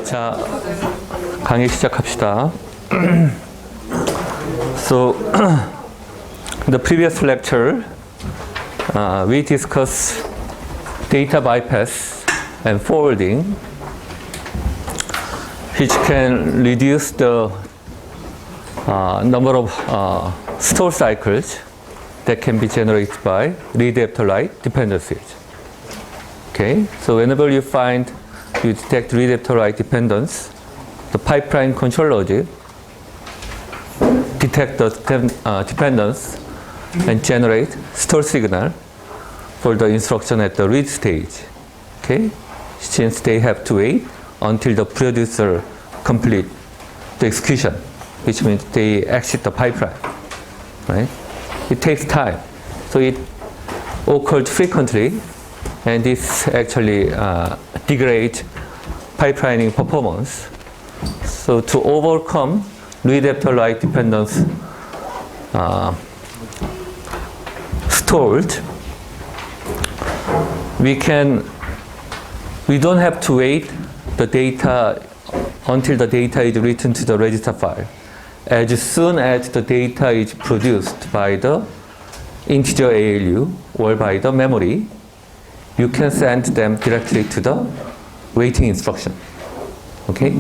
자, 강의 시작합시다. So, in the previous lecture, we discussed data bypass and forwarding, which can reduce the number of store cycles that can be generated by read after write dependencies. Okay, so whenever you detect read after write dependence, the pipeline control logic detect the dependence and generate store signal for the instruction at the read stage. Okay, since they have to wait until the producer complete the execution, which means they exit the pipeline, right? It takes time, so it occurs frequently, and this actually degrades pipelining performance. So to overcome read after write dependence stored, we don't have to wait the data until the data is written to the register file. As soon as the data is produced by the integer ALU or by the memory, you can send them directly to the waiting instruction. Okay?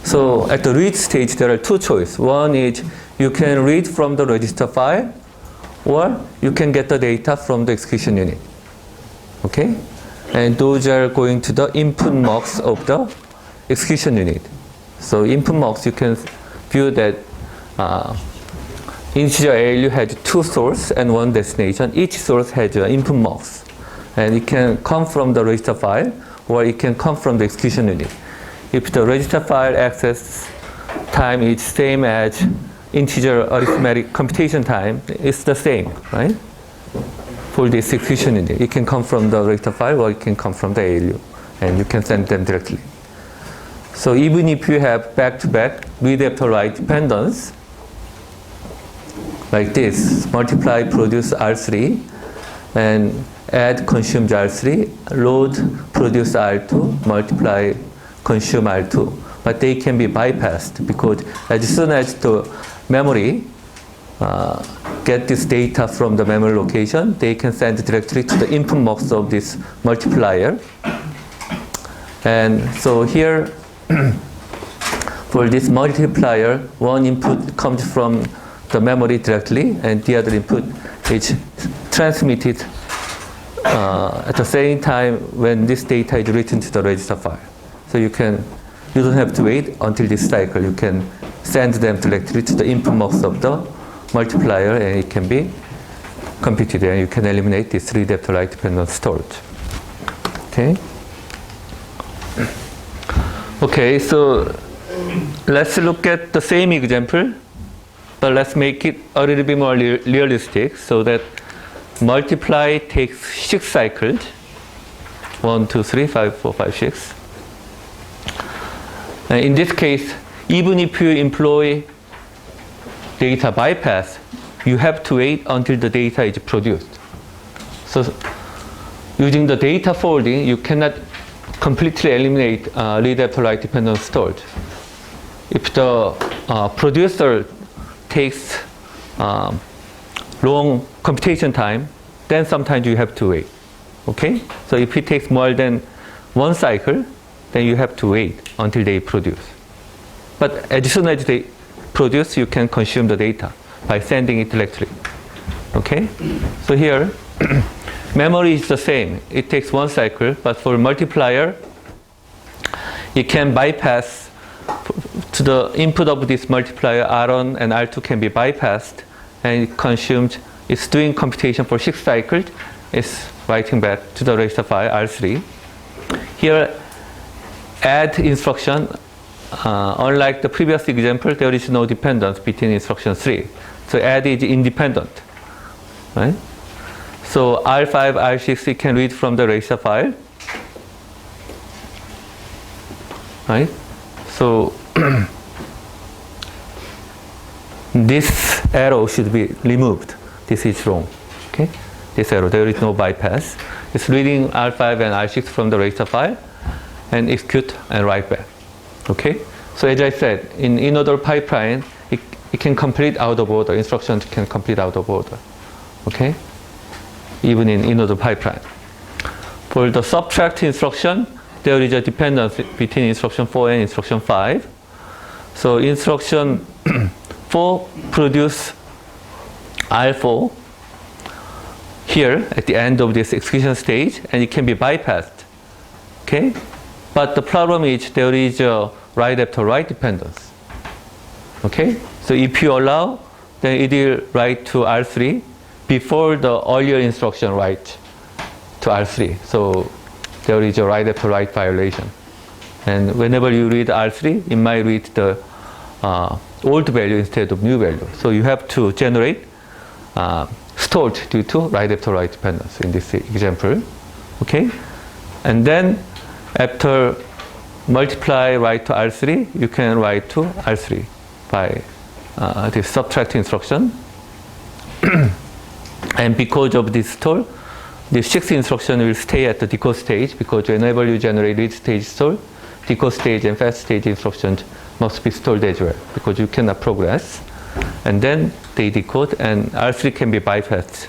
So at the read stage, there are two choices. One is you can read from the register file, or you can get the data from the execution unit. Okay? And those are going to the input mux of the execution unit. So input mux, you can view that integer ALU has two sources and one destination. Each source has an input mux, and it can come from the register file or it can come from the execution unit. If the register file access time is same as integer arithmetic computation time, it's the same, right? For this execution unit, it can come from the register file or it can come from the ALU, and you can send them directly. So even if you have back-to-back read after write dependence, like this, multiply produce R3 and add consume R3, load produce R2, multiply consume R2. But they can be bypassed because as soon as the memory get this data from the memory location, they can send directly to the input mux of this multiplier. And so here, for this multiplier, one input comes from the memory directly, and the other input is transmitted at the same time when this data is written to the register file. So you don't have to wait until this cycle. You can send them directly to the input mux of the multiplier, and it can be computed, and you can eliminate this read after write dependence storage. Okay. Okay, so let's look at the same example, but let's make it a little bit more realistic, so that multiply takes 6 cycles. 1, 2, 3, 5, 4, 5, 6. And in this case, even if you employ data bypass, you have to wait until the data is produced. So using the data forwarding, you cannot completely eliminate read after write dependence storage. If the producer takes long computation time, then sometimes you have to wait. Okay? So if it takes more than one cycle, then you have to wait until they produce. But as soon as they produce, you can consume the data by sending it directly. Okay? So here, memory is the same. It takes one cycle, but for multiplier, it can bypass to the input of this multiplier, R1 and R2 can be bypassed, and it consumes, it's doing computation for 6 cycles, it's writing back to the register file, R3. Here, add instruction, unlike the previous example, there is no dependence between instruction 3. So add is independent, right? So R5, R6, it can read from the register file, right? So this arrow should be removed. This is wrong. Okay? This arrow, there is no bypass. It's reading R5 and R6 from the register file, and execute and write back. Okay? So as I said, in in-order pipeline, it can complete out of order. Instructions can complete out of order. Okay? Even in in-order pipeline. For the subtract instruction, there is a dependence between instruction 4 and instruction 5. So instruction 4 produce R4 here at the end of this execution stage, and it can be bypassed. Okay? But the problem is there is a write after write dependence. Okay? So if you allow, then it will write to R3 before the earlier instruction write to R3. So there is a write after write violation. And whenever you read R3, it might read the old value instead of new value. So you have to generate stored due to write after write dependence in this example. Okay? And then after multiply write to R3, you can write to R3 by this subtract instruction. And because of this stall, the sixth instruction will stay at the decode stage, because whenever you generate read stage stall, decode stage and fetch stage instructions must be stalled as well, because you cannot progress. And then they decode, and R3 can be bypassed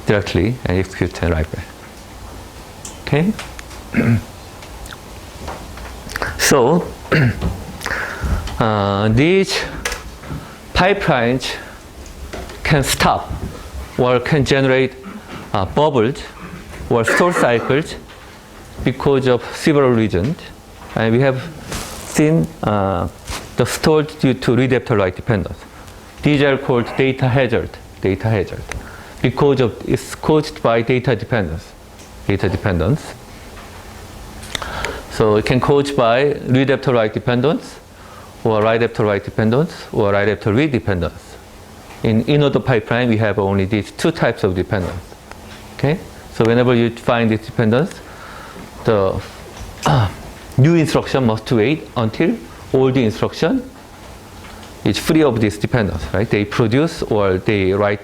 directly and execute and write back. Okay? So these pipelines can stop or can generate bubbles or store cycles because of several reasons. And we have seen the stored due to read after write dependence. These are called data hazard. Data hazard, because of it's caused by data dependence. Data dependence. So it can cause by read after write dependence, or write after write dependence, or write after read dependence. In in-order pipeline, we have only these two types of dependence. Okay? So whenever you find this dependence, the new instruction must wait until all the instruction is free of this dependence, right? They produce or they write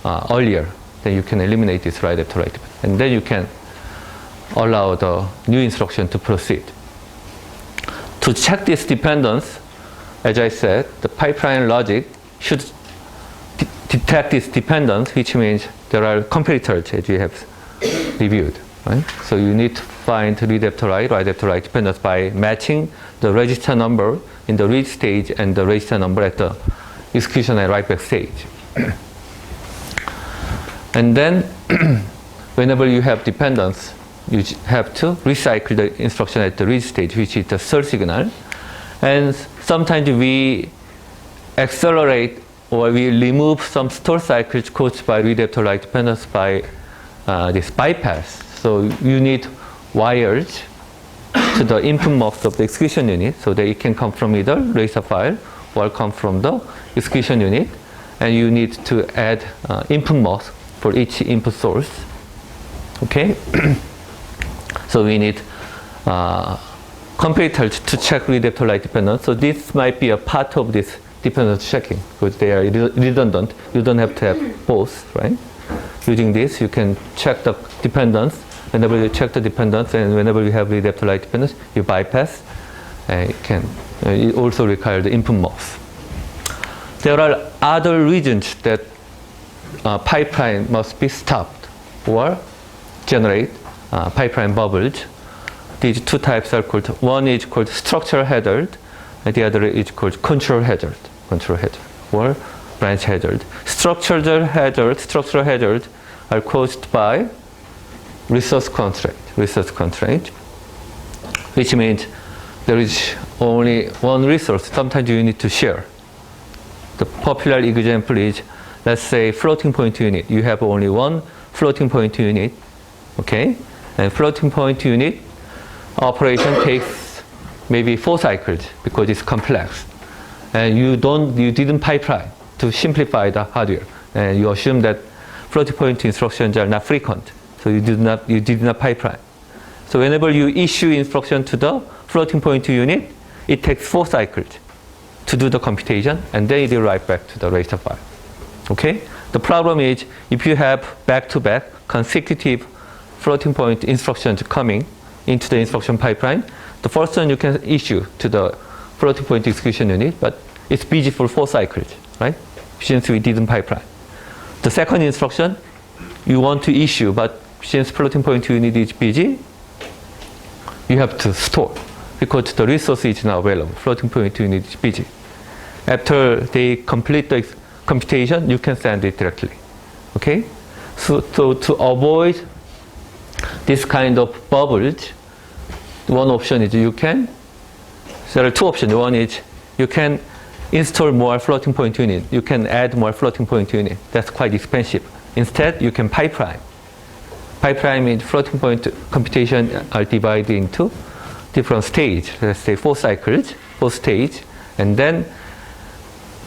earlier. Then you can eliminate this write after write dependence. And then you can allow the new instruction to proceed. To check this dependence, as I said, the pipeline logic should detect this dependence, which means there are comparators, as we have reviewed. Right? So you need to find read after write after write dependence by matching the register number in the read stage and the register number at the execution and write back stage. And then whenever you have dependence, you have to recycle the instruction at the read stage, which is the third signal. And sometimes we accelerate or we remove some store cycles caused by read after write dependence by this bypass. So you need wires to the input mux of the execution unit, so that it can come from either register file or come from the execution unit. And you need to add input mux for each input source. Okay? So we need comparators to check read after write dependence. So this might be a part of this dependence checking, because they are redundant. You don't have to have both, right? Using this, you can check the dependence. Whenever you check the dependence and whenever you have read after write dependence, you bypass. It also requires the input mux. There are other reasons that pipeline must be stopped or generate pipeline bubbles. These two types are called, one is called structural hazard, and the other is called control hazard or branch hazard. Structural hazard are caused by resource constraint, which means there is only one resource. Sometimes you need to share. The popular example is, let's say, floating point unit. You have only one floating point unit, okay? And floating point unit operation takes maybe 4 cycles because it's complex. And you didn't pipeline to simplify the hardware. And you assume that floating point instructions are not frequent. So you did not pipeline. So whenever you issue instruction to the floating point unit, it takes 4 cycles to do the computation, and then it will write back to the register file. Okay? The problem is, if you have back-to-back consecutive floating point instructions coming into the instruction pipeline. The first one you can issue to the floating point execution unit, but it's busy for 4 cycles, right? Since we didn't pipeline. The second instruction you want to issue, but since floating point unit is busy, you have to store because the resource is not available. Floating point unit is busy. After they complete the computation, you can send it directly. Okay? So to avoid this kind of bubbles, one option is you can, there are 2 options. One is you can install more floating point unit. You can add more floating point unit. That's quite expensive. Instead, you can pipeline. Pipeline means floating point computation are divided into different stages. Let's say 4 cycles, 4 stages, and then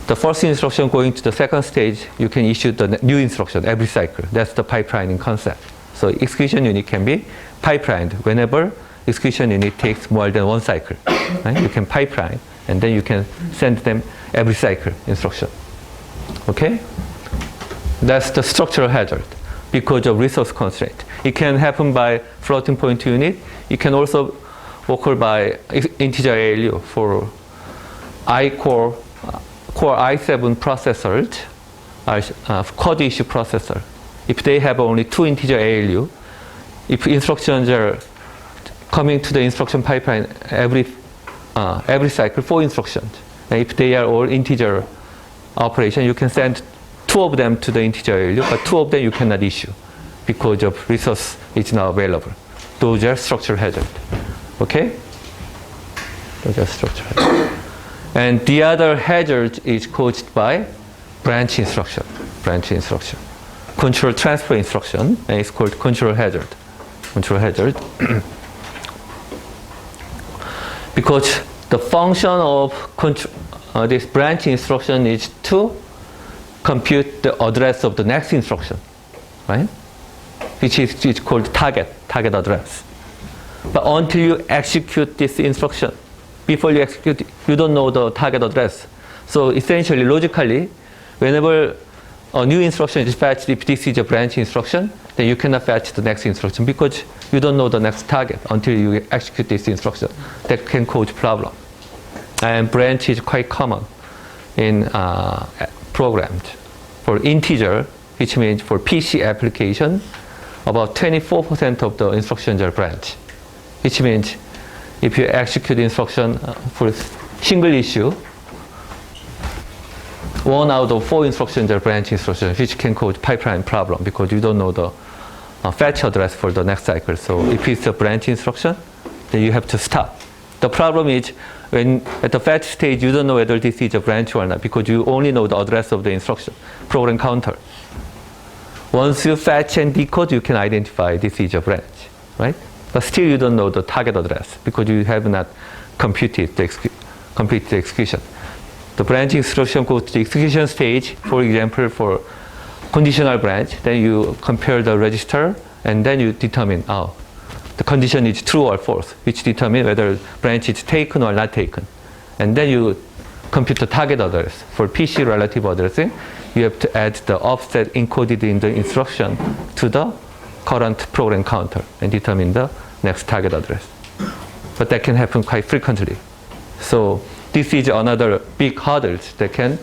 the first instruction going to the second stage, you can issue the new instruction every cycle. That's the pipelining concept. So execution unit can be pipelined whenever execution unit takes more than 1 cycle. Right? You can pipeline, and then you can send them every cycle instruction. Okay? That's the structural hazard because of resource constraint. It can happen by floating point unit. It can also occur by integer ALU for Core i7 processors, quad issue processor. If they have only 2 integer ALU, if instructions are coming to the instruction pipeline every cycle, 4 instructions. And if they are all integer operation, you can send 2 of them to the integer ALU, but 2 of them you cannot issue because of resource is not available. Those are structural hazard. Okay? Those are structural hazard. And the other hazard is caused by branch instruction. Branch instruction. Control transfer instruction, and it's called control hazard. Control hazard. Because the function of this branch instruction is to compute the address of the next instruction, right? Which is called target address. But until you execute this instruction, before you execute, you don't know the target address. So essentially, logically, whenever a new instruction is fetched, if this is a branch instruction, then you cannot fetch the next instruction because you don't know the next target until you execute this instruction. That can cause problem. And branch is quite common in programs. For integer, which means for PC application, about 24% of the instructions are branch, which means if you execute instruction for single issue, 1 out of 4 instructions are branch instructions, which can cause pipeline problem because you don't know the fetch address for the next cycle. So if it's a branch instruction, then you have to stop. The problem is when at the fetch stage, you don't know whether this is a branch or not because you only know the address of the instruction, program counter. Once you fetch and decode, you can identify this is a branch, right? But still you don't know the target address because you have not completed the execution. The branch instruction goes to the execution stage, for example, for conditional branch, then you compare the register and then you determine, the condition is true or false, which determine whether branch is taken or not taken. And then you compute the target address. For PC relative addressing, you have to add the offset encoded in the instruction to the current program counter and determine the next target address. But that can happen quite frequently. So this is another big hurdle that can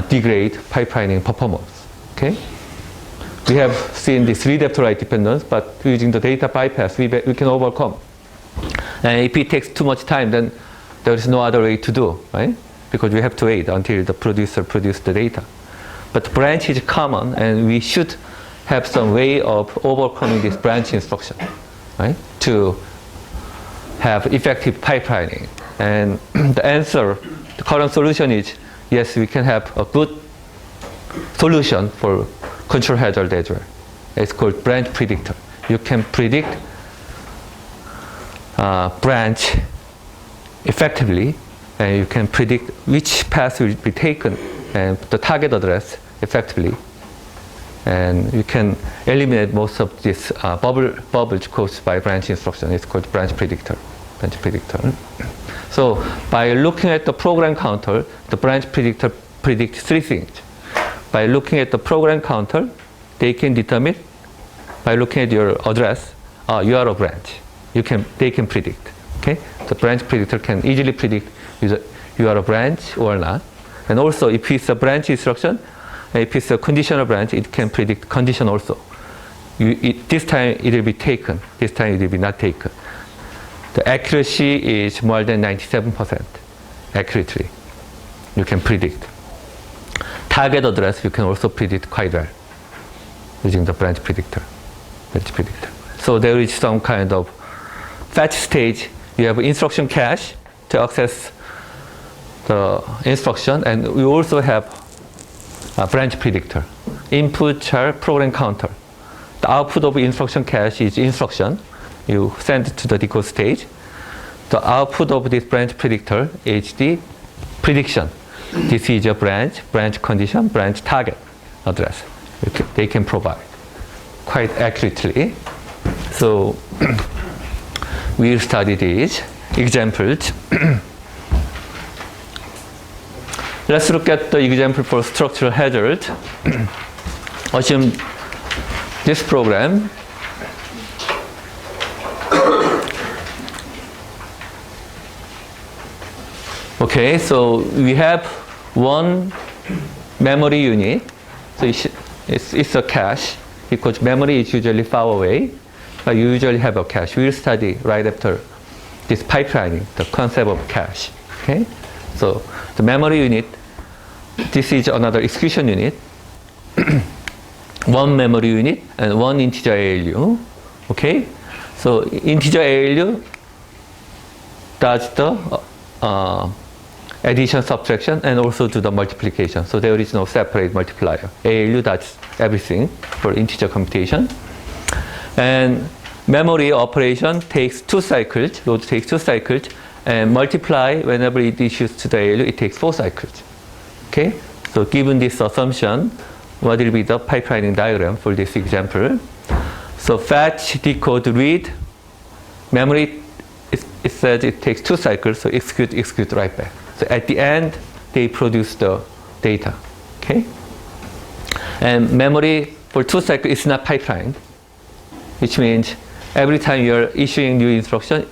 degrade pipelining performance. Okay? We have seen this read after write dependence, but using the data bypass, we can overcome. And if it takes too much time, then there is no other way to do, right? Because we have to wait until the producer produces the data. But branch is common, and we should have some way of overcoming this branch instruction, right? To have effective pipelining. And the answer, the current solution is, yes, we can have a good solution for control hazard as well. It's called branch predictor. You can predict branch effectively, and you can predict which path will be taken and the target address effectively. And you can eliminate most of this bubbles caused by branch instruction. It's called branch predictor. Branch predictor. So by looking at the program counter, the branch predictor predicts 3 things. By looking at the program counter, they can determine, by looking at your address, you are a branch. they can predict. Okay, the branch predictor can easily predict you are a branch or not. And also, if it's a branch instruction, if it's a conditional branch, it can predict condition also. This time it will be taken. This time it will be not taken. The accuracy is more than 97% accurately. You can predict. Target address you can also predict quite well using the branch predictor. So there is some kind of fetch stage. You have instruction cache to access the instruction, and we also have a branch predictor. Input char program counter. The output of instruction cache is instruction. You send it to the decode stage. The output of this branch predictor is the prediction. This is your branch condition, branch target address. They can provide quite accurately. So we'll study these examples. Let's look at the example for structural hazard. Assume this program okay, so we have one memory unit. So it's a cache because memory is usually far away. But you usually have a cache. We'll study right after this pipelining, the concept of cache. Okay, so the memory unit. This is another execution unit. One memory unit and one integer ALU. Okay, so integer ALU does the addition, subtraction, and also do the multiplication. So there is no separate multiplier. ALU does everything for integer computation. And memory operation takes 2 cycles, load takes 2 cycles, and multiply whenever it issues to the ALU, it takes 4 cycles. Okay? So given this assumption, what will be the pipelining diagram for this example? So fetch, decode, read. Memory, it says it takes 2 cycles, so execute, write back. So at the end, they produce the data. Okay? And memory for 2 cycles is not pipelined, which means every time you're issuing new instruction,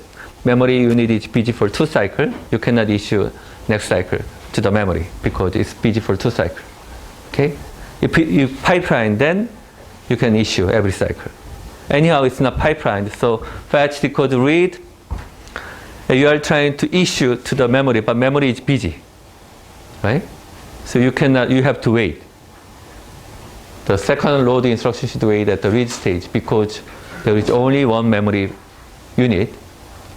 memory unit is busy for 2 cycles. You cannot issue next cycle to the memory because it's busy for 2 cycles. Okay? If you pipeline, then you can issue every cycle. Anyhow, it's not pipelined, so fetch, decode, read. You are trying to issue to the memory, but memory is busy, right? So you have to wait. The second load instruction should wait at the read stage because there is only one memory unit.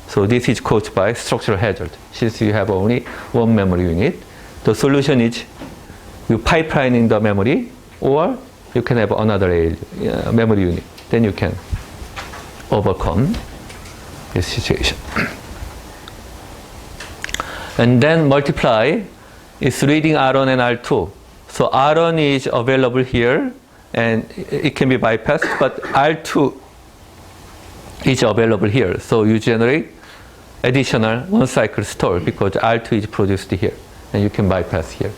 So this is caused by structural hazard. Since you have only one memory unit, the solution is you pipelining the memory, or you can have another memory unit. Then you can overcome this situation. And then multiply is reading R1 and R2. So R1 is available here and it can be bypassed, but R2 is available here. So you generate additional 1 cycle store because R2 is produced here and you can bypass here.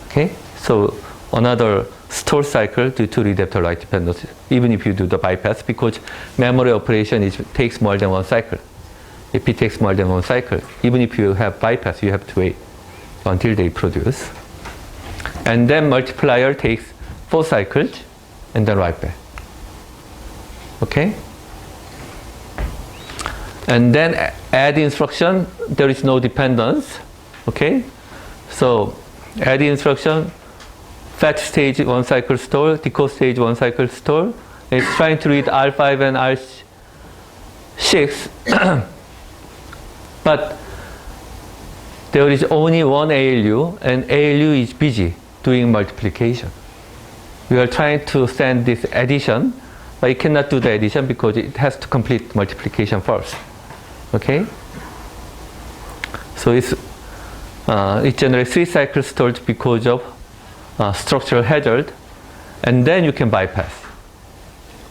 Okay? So another store cycle due to read after write dependency, even if you do the bypass, because memory operation takes more than 1 cycle. If it takes more than 1 cycle, even if you have bypass, you have to wait until they produce. And then multiplier takes 4 cycles and then write back. Okay? And then add instruction, there is no dependence. Okay? So add instruction, fetch stage 1 cycle store, decode stage 1 cycle store. It's trying to read R5 and R6. But there is only one ALU, and ALU is busy doing multiplication. We are trying to send this addition, but it cannot do the addition because it has to complete multiplication first. Okay? So it generates 3 cycles stored because of structural hazard, and then you can bypass.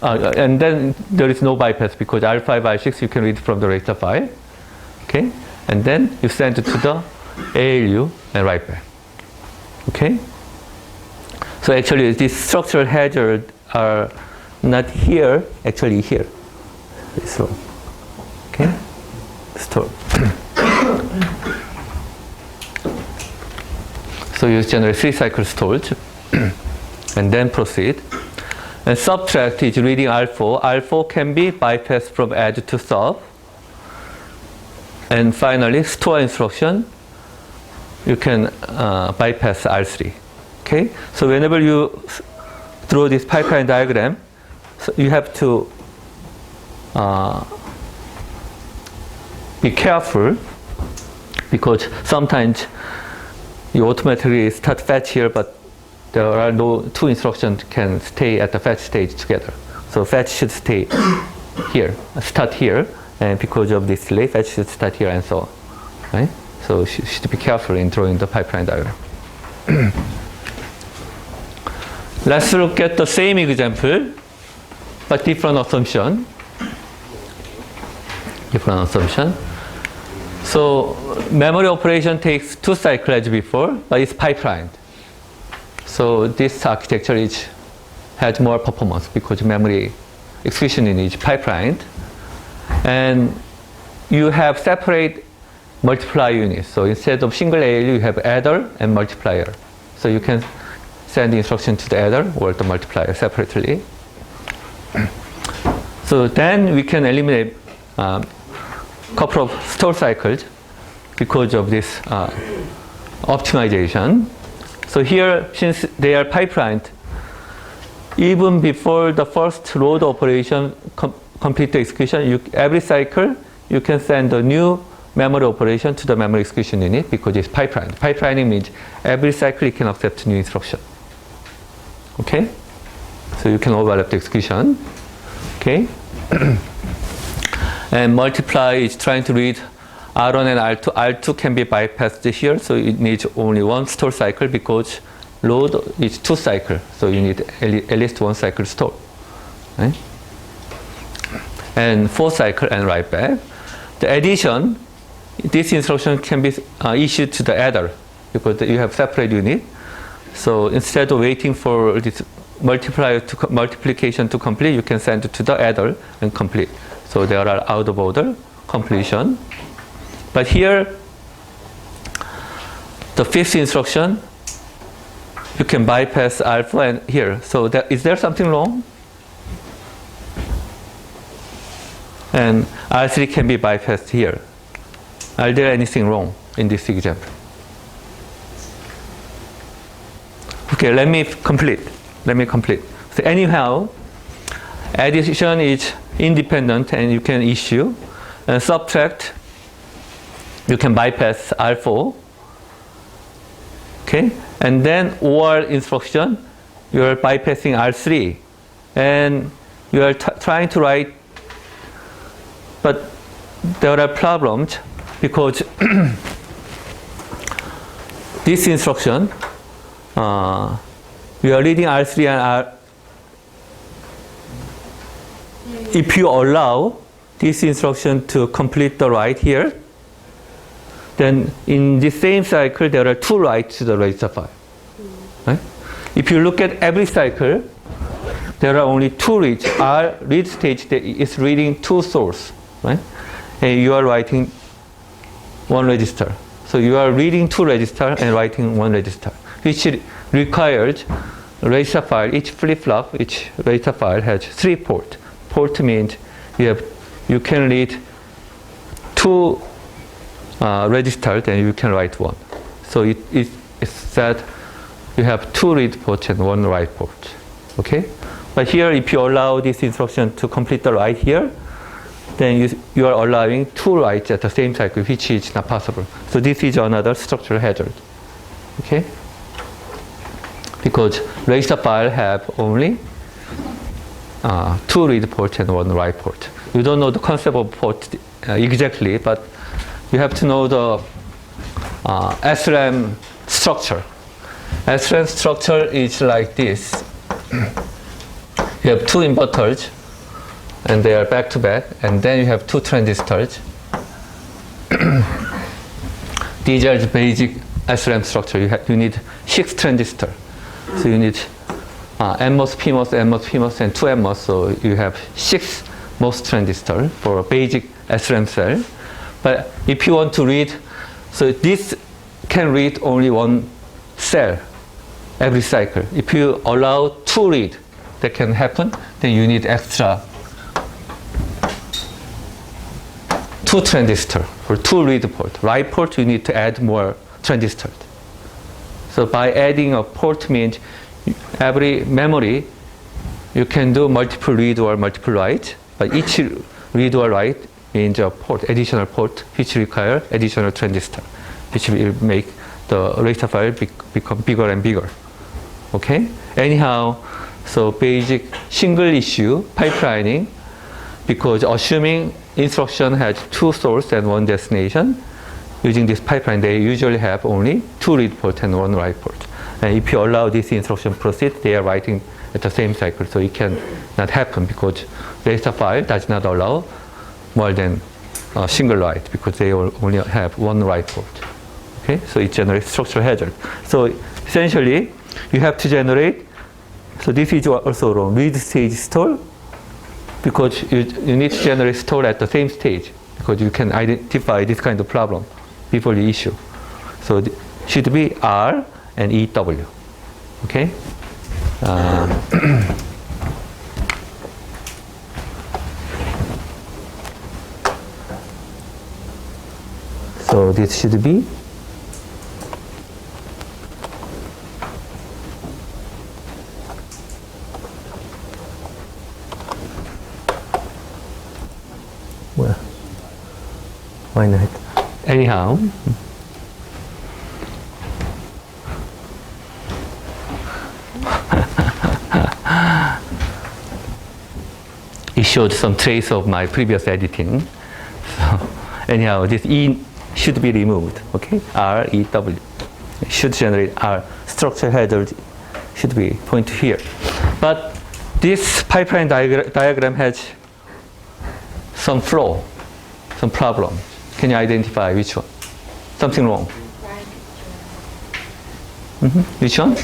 And then there is no bypass because R5, R6 you can read from the register file. Okay? And then you send it to the ALU and write back. Okay? So actually these structural hazards are not here, actually here. So So you generate 3 cycles stored and then proceed. And subtract is reading R4. R4 can be bypassed from add to sub. And finally, store instruction, you can bypass R3. Okay? So whenever you draw this pipeline diagram, so you have to be careful, because sometimes you automatically start fetch here, but there are no 2 instructions can stay at the fetch stage together. So fetch should stay here, start here, and because of this delay, fetch should start here and so on. Right? So you should be careful in drawing the pipeline diagram. Let's look at the same example, but different assumption. So memory operation takes 2 cycles as before, but it's pipelined. So this architecture has more performance because memory execution is pipelined. And you have separate multiply units. So instead of single ALU, you have adder and multiplier. So you can send the instruction to the adder or the multiplier separately. So then we can eliminate couple of store cycles because of this optimization. So here, since they are pipelined, even before the first load operation complete the execution, every cycle you can send a new memory operation to the memory execution unit because it's pipelined. Pipelining means every cycle you can accept new instruction. Okay? So you can overlap the execution. Okay? And multiply is trying to read R1 and R2. R2 can be bypassed here, so it needs only 1 store cycle because load is 2 cycles, so you need at least 1 cycle store. Right? And 4 cycle and write back. The addition, this instruction can be issued to the adder because you have separate unit. So instead of waiting for this multiplication to complete, you can send it to the adder and complete. So there are out of order completion. But here, the 5th instruction, you can bypass alpha and here. So is there something wrong? And R3 can be bypassed here. Are there anything wrong in this example? Okay, let me complete. So anyhow, addition is independent and you can issue. And subtract, you can bypass R4. Okay? And then OR instruction, you are bypassing R3. And you are trying to write, but there are problems because this instruction, we are reading R3 and R. If you allow this instruction to complete the write here, then in the same cycle there are 2 writes to the register file. Right? If you look at every cycle, there are only 2 reads. R read stage is reading 2 source, right? And you are writing 1 register. So you are reading 2 register and writing 1 register, which requires register file. Each flip-flop, each register file has 3 ports. Port means you can read 2 registers and you can write 1. So it's said you have 2 read ports and 1 write port. Okay? But here, if you allow this instruction to complete the write here, then you are allowing 2 writes at the same cycle, which is not possible. So this is another structural hazard. Okay? Because register file have only 2 read ports and 1 write port. You don't know the concept of port exactly, but you have to know the SRAM structure. SRAM structure is like this. You have 2 inverters, and they are back to back, and then you have 2 transistors. These are the basic SRAM structure. You need 6 transistors. So you need NMOS, PMOS, NMOS, PMOS, and 2 NMOS. So you have 6 MOS transistors for a basic SRAM cell. But if you want to read, so this can read only one cell every cycle. If you allow two read, that can happen, then you need extra two transistor or two read port. Write port, you need to add more transistors. So by adding a port means every memory you can do multiple read or multiple write, but each read or write means a port, additional port, which require additional transistor, which will make the register file become bigger and bigger. Okay? Anyhow, so basic single issue pipelining, because assuming instruction has two source and one destination, using this pipeline, they usually have only two read port and one write port. And if you allow this instruction proceed, they are writing at the same cycle, so it can not happen because register file does not allow more than a single write because they only have one write port. Okay, so it generates structural hazard. So essentially, you have to generate. So this is also wrong. Read stage stall, because you need to generate stall at the same stage because you can identify this kind of problem before the issue. So it should be R and EW. Okay. So this should be well, why not? Anyhow, it showed some trace of my previous editing. So anyhow, this E should be removed. Okay, R, E, W. It should generate R. Structure header should be pointed here. But this pipeline diagram has some flaw, some problem. Can you identify which one? Something wrong. Which one?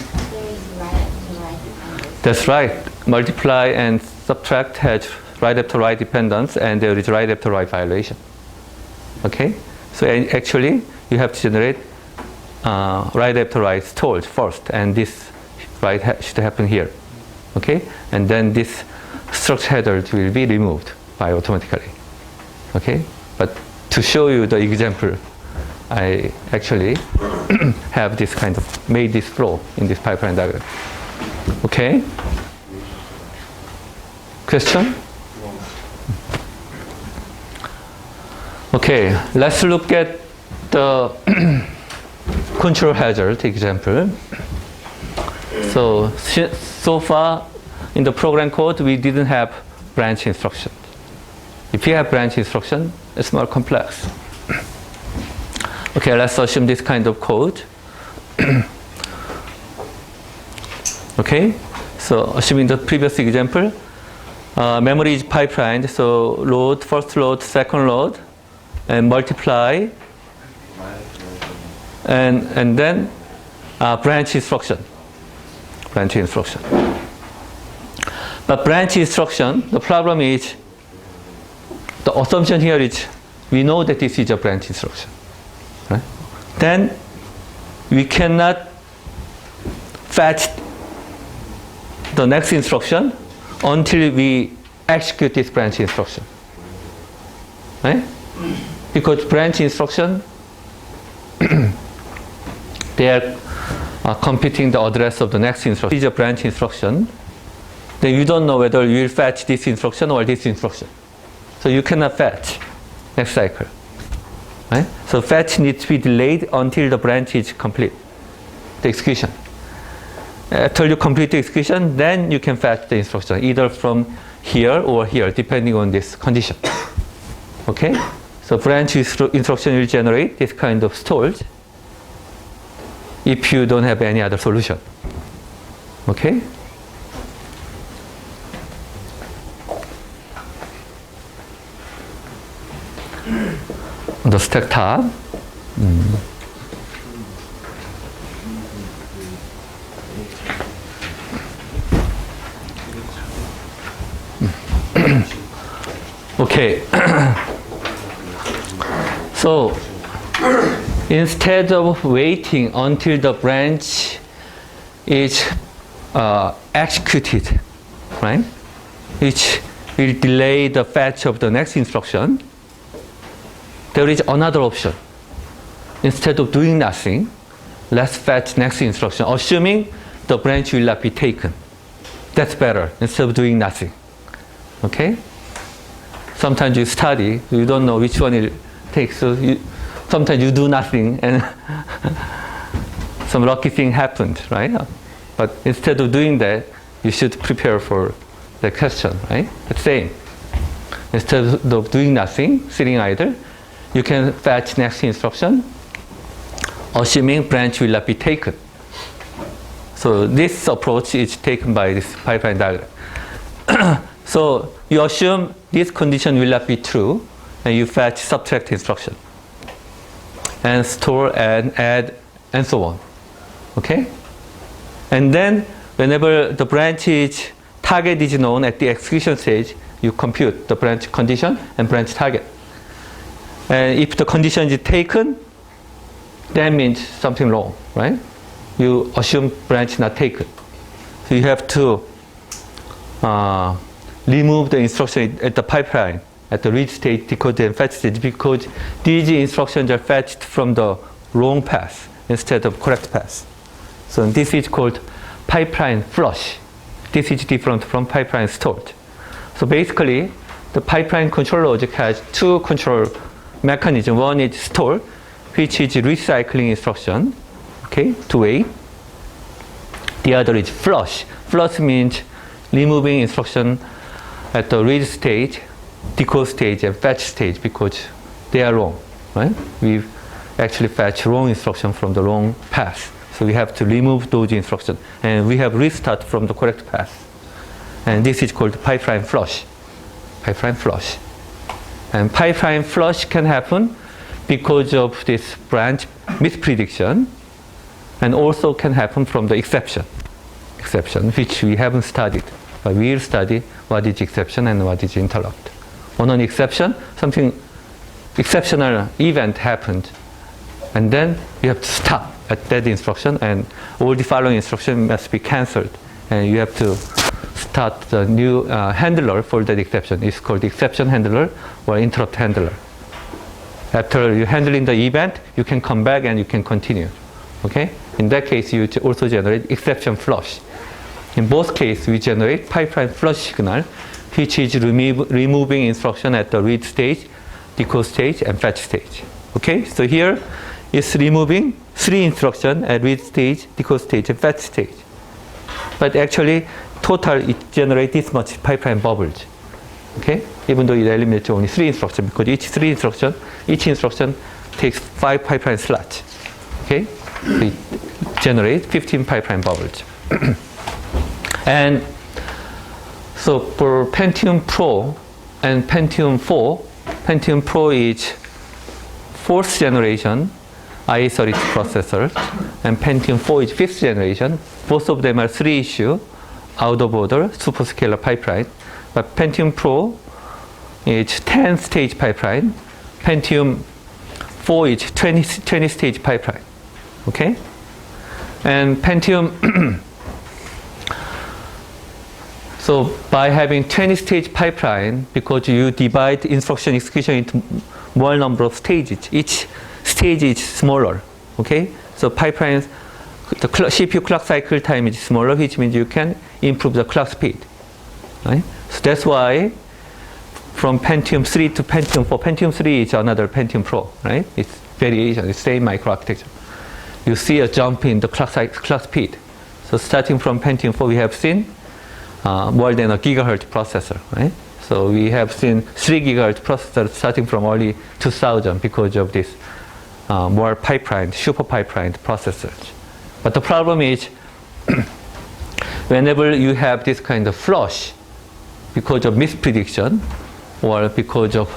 That's right. Multiply and subtract has right after right dependence, and there is right after right violation. Okay? So actually, you have to generate right after right stalled first, and this right should happen here. Okay? And then this structure header will be removed by automatically. Okay? But to show you the example, I actually have this kind of made this flow in this pipeline diagram. Okay? Question? Okay, let's look at the control hazard example. So far in the program code, we didn't have branch instruction. If you have branch instruction, it's more complex. Okay, let's assume this kind of code. Okay, so assuming the previous example, memory is pipelined, so load, first load, second load, and multiply, and then branch instruction. Branch instruction. But branch instruction, the problem is, the assumption here is, we know that this is a branch instruction. Right? Then we cannot fetch the next instruction until we execute this branch instruction. Right? Because branch instruction, they are computing the address of the next instruction. This is a branch instruction. Then you don't know whether you will fetch this instruction or this instruction. So you cannot fetch next cycle. Right? So fetch needs to be delayed until the branch is complete, the execution. After you complete the execution, then you can fetch the instruction, either from here or here, depending on this condition. Okay? So branch instruction will generate this kind of stalls if you don't have any other solution. Okay? The stack top. Okay. So instead of waiting until the branch is executed, right, which will delay the fetch of the next instruction, there is another option. Instead of doing nothing, let's fetch next instruction, assuming the branch will not be taken. That's better, instead of doing nothing. Okay? Sometimes you study, you don't know which one it takes, so sometimes you do nothing and some lucky thing happened, right? But instead of doing that, you should prepare for the question, right? The same. Instead of doing nothing, sitting idle, you can fetch next instruction, assuming branch will not be taken. So this approach is taken by this pipeline diagram. So you assume this condition will not be true, and you fetch subtract instruction, and store and add and so on. Okay? And then whenever the branch target is known at the execution stage, you compute the branch condition and branch target. And if the condition is taken, that means something wrong, right? You assume branch not taken. So you have to remove the instruction at the pipeline, at the read stage, decode, and fetch stage, because these instructions are fetched from the wrong path instead of correct path. So this is called pipeline flush. This is different from pipeline stored. So basically, the pipeline control logic has two control mechanisms. One is store, which is recycling instruction, okay, to wait. The other is flush. Flush means removing instruction at the read stage, decode stage, and fetch stage because they are wrong, right? We actually fetch wrong instruction from the wrong path. So we have to remove those instructions, and we have restart from the correct path. And this is called pipeline flush. Pipeline flush. And pipeline flush can happen because of this branch misprediction, and also can happen from the exception, which we haven't studied. But we'll study what is exception and what is interrupt. On an exception, something exceptional event happened, and then you have to stop at that instruction, and all the following instructions must be cancelled, and you have to start the new handler for that exception. It's called exception handler or interrupt handler. After you handling the event, you can come back and you can continue. Okay? In that case, you also generate exception flush. In both cases, we generate pipeline flush signal, which is removing instruction at the read stage, decode stage, and fetch stage. Okay? So here, it's removing 3 instructions at read stage, decode stage, and fetch stage. But actually, total it generates this much pipeline bubbles. Okay? Even though it eliminates only 3 instructions, because each instruction takes 5 pipeline slots. Okay? So it generates 15 pipeline bubbles. And so for Pentium Pro and Pentium 4, Pentium Pro is 4th generation i32 processor, and Pentium 4 is 5th generation. Both of them are 3-issue, out-of-order, superscalar pipeline. But Pentium Pro is 10-stage pipeline. Pentium 4 is 20-stage pipeline. Okay? And Pentium, so by having 20-stage pipeline, because you divide instruction execution into more number of stages, each stage is smaller. Okay? So pipelines, the CPU clock cycle time is smaller, which means you can improve the clock speed. Right? So that's why from Pentium 3 to Pentium 4, Pentium 3 is another Pentium Pro, right? It's variation, it's same microarchitecture. You see a jump in the clock speed. So starting from Pentium 4, we have seen more than a gigahertz processor, right? So we have seen 3 gigahertz processor starting from early 2000 because of this more pipeline, super pipeline processors. But the problem is whenever you have this kind of flush because of misprediction or because of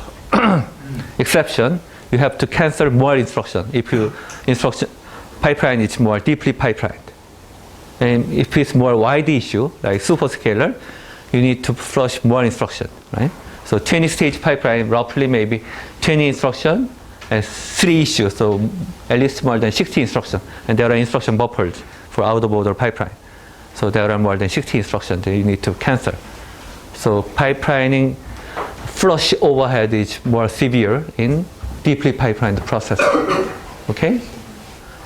exception, you have to cancel more instruction if your instruction pipeline is more deeply pipelined. And if it's more wide issue, like superscalar, you need to flush more instruction, right? So 20-stage pipeline, roughly maybe 20 instruction 3 issues, so at least more than 60 instructions, and there are instruction buffers for out-of-order pipeline. So there are more than 60 instructions that you need to cancel. So pipelining flush overhead is more severe in deeply pipelined process. Okay?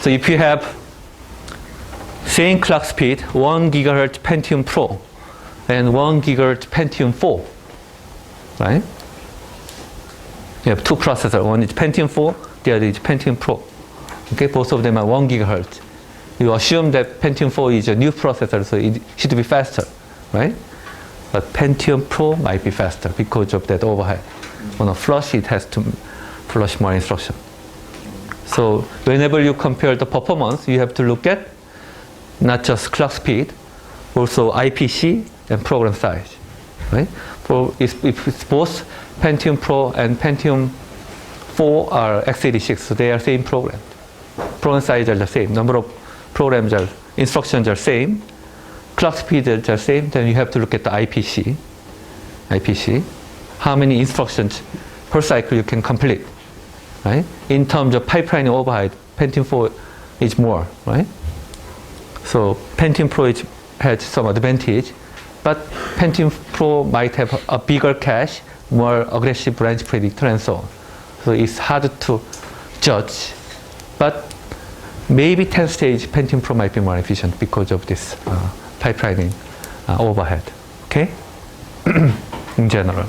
So if you have same clock speed, 1 gigahertz Pentium Pro and 1 gigahertz Pentium 4, right? You have two processors. One is Pentium 4, the other is Pentium Pro. Okay, both of them are 1 gigahertz. You assume that Pentium 4 is a new processor, so it should be faster, right? But Pentium Pro might be faster because of that overhead. On a flush, it has to flush more instruction. So whenever you compare the performance, you have to look at not just clock speed, also IPC and program size, right? If it's both Pentium Pro and Pentium 4 are x86, so they are same program. Program size are the same. Number of programs are, instructions are same. Clock speed are the same. Then you have to look at the IPC. How many instructions per cycle you can complete, right? In terms of pipeline overhead, Pentium 4 is more, right? So Pentium Pro has some advantage, but Pentium Pro might have a bigger cache, more aggressive branch predictor, and so on. So it's hard to judge, but maybe 10-stage Pentium Pro might be more efficient because of this pipelining overhead. Okay, in general.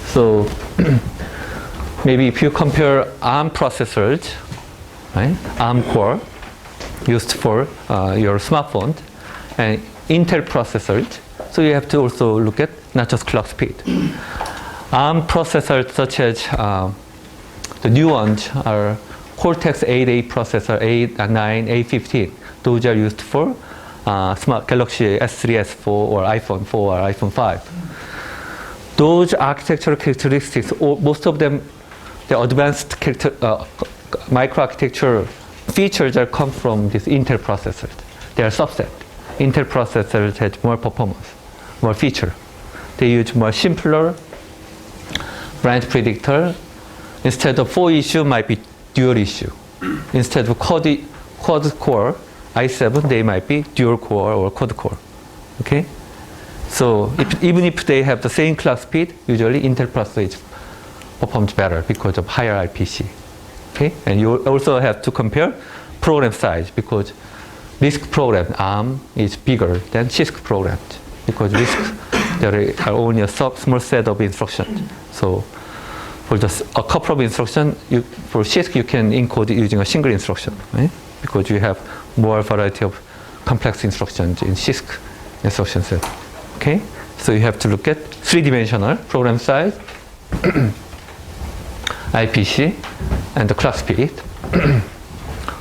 So maybe if you compare ARM processors, right, ARM core used for your smartphone, and Intel processors, so you have to also look at not just clock speed. ARM processors such as the new ones are Cortex 8A processor, 8, 9, A15. Those are used for smart Galaxy S3, S4, or iPhone 4 or iPhone 5. Those architectural characteristics, most of them, the advanced microarchitecture features are come from these Intel processors. They are subset. Intel processors have more performance, more feature. They use more simpler branch predictor. Instead of 4 issue, might be dual issue. Instead of quad core i7, they might be dual core or quad core. Okay, so even if they have the same clock speed, usually Intel processor performs better because of higher IPC. Okay, and you also have to compare program size because RISC program ARM is bigger than CISC programs because RISC there are only a small set of instructions. So for just a couple of instructions, for CISC you can encode it using a single instruction, right? Because you have more variety of complex instructions in CISC instruction set. Okay, so you have to look at three-dimensional program size, IPC, and the clock speed.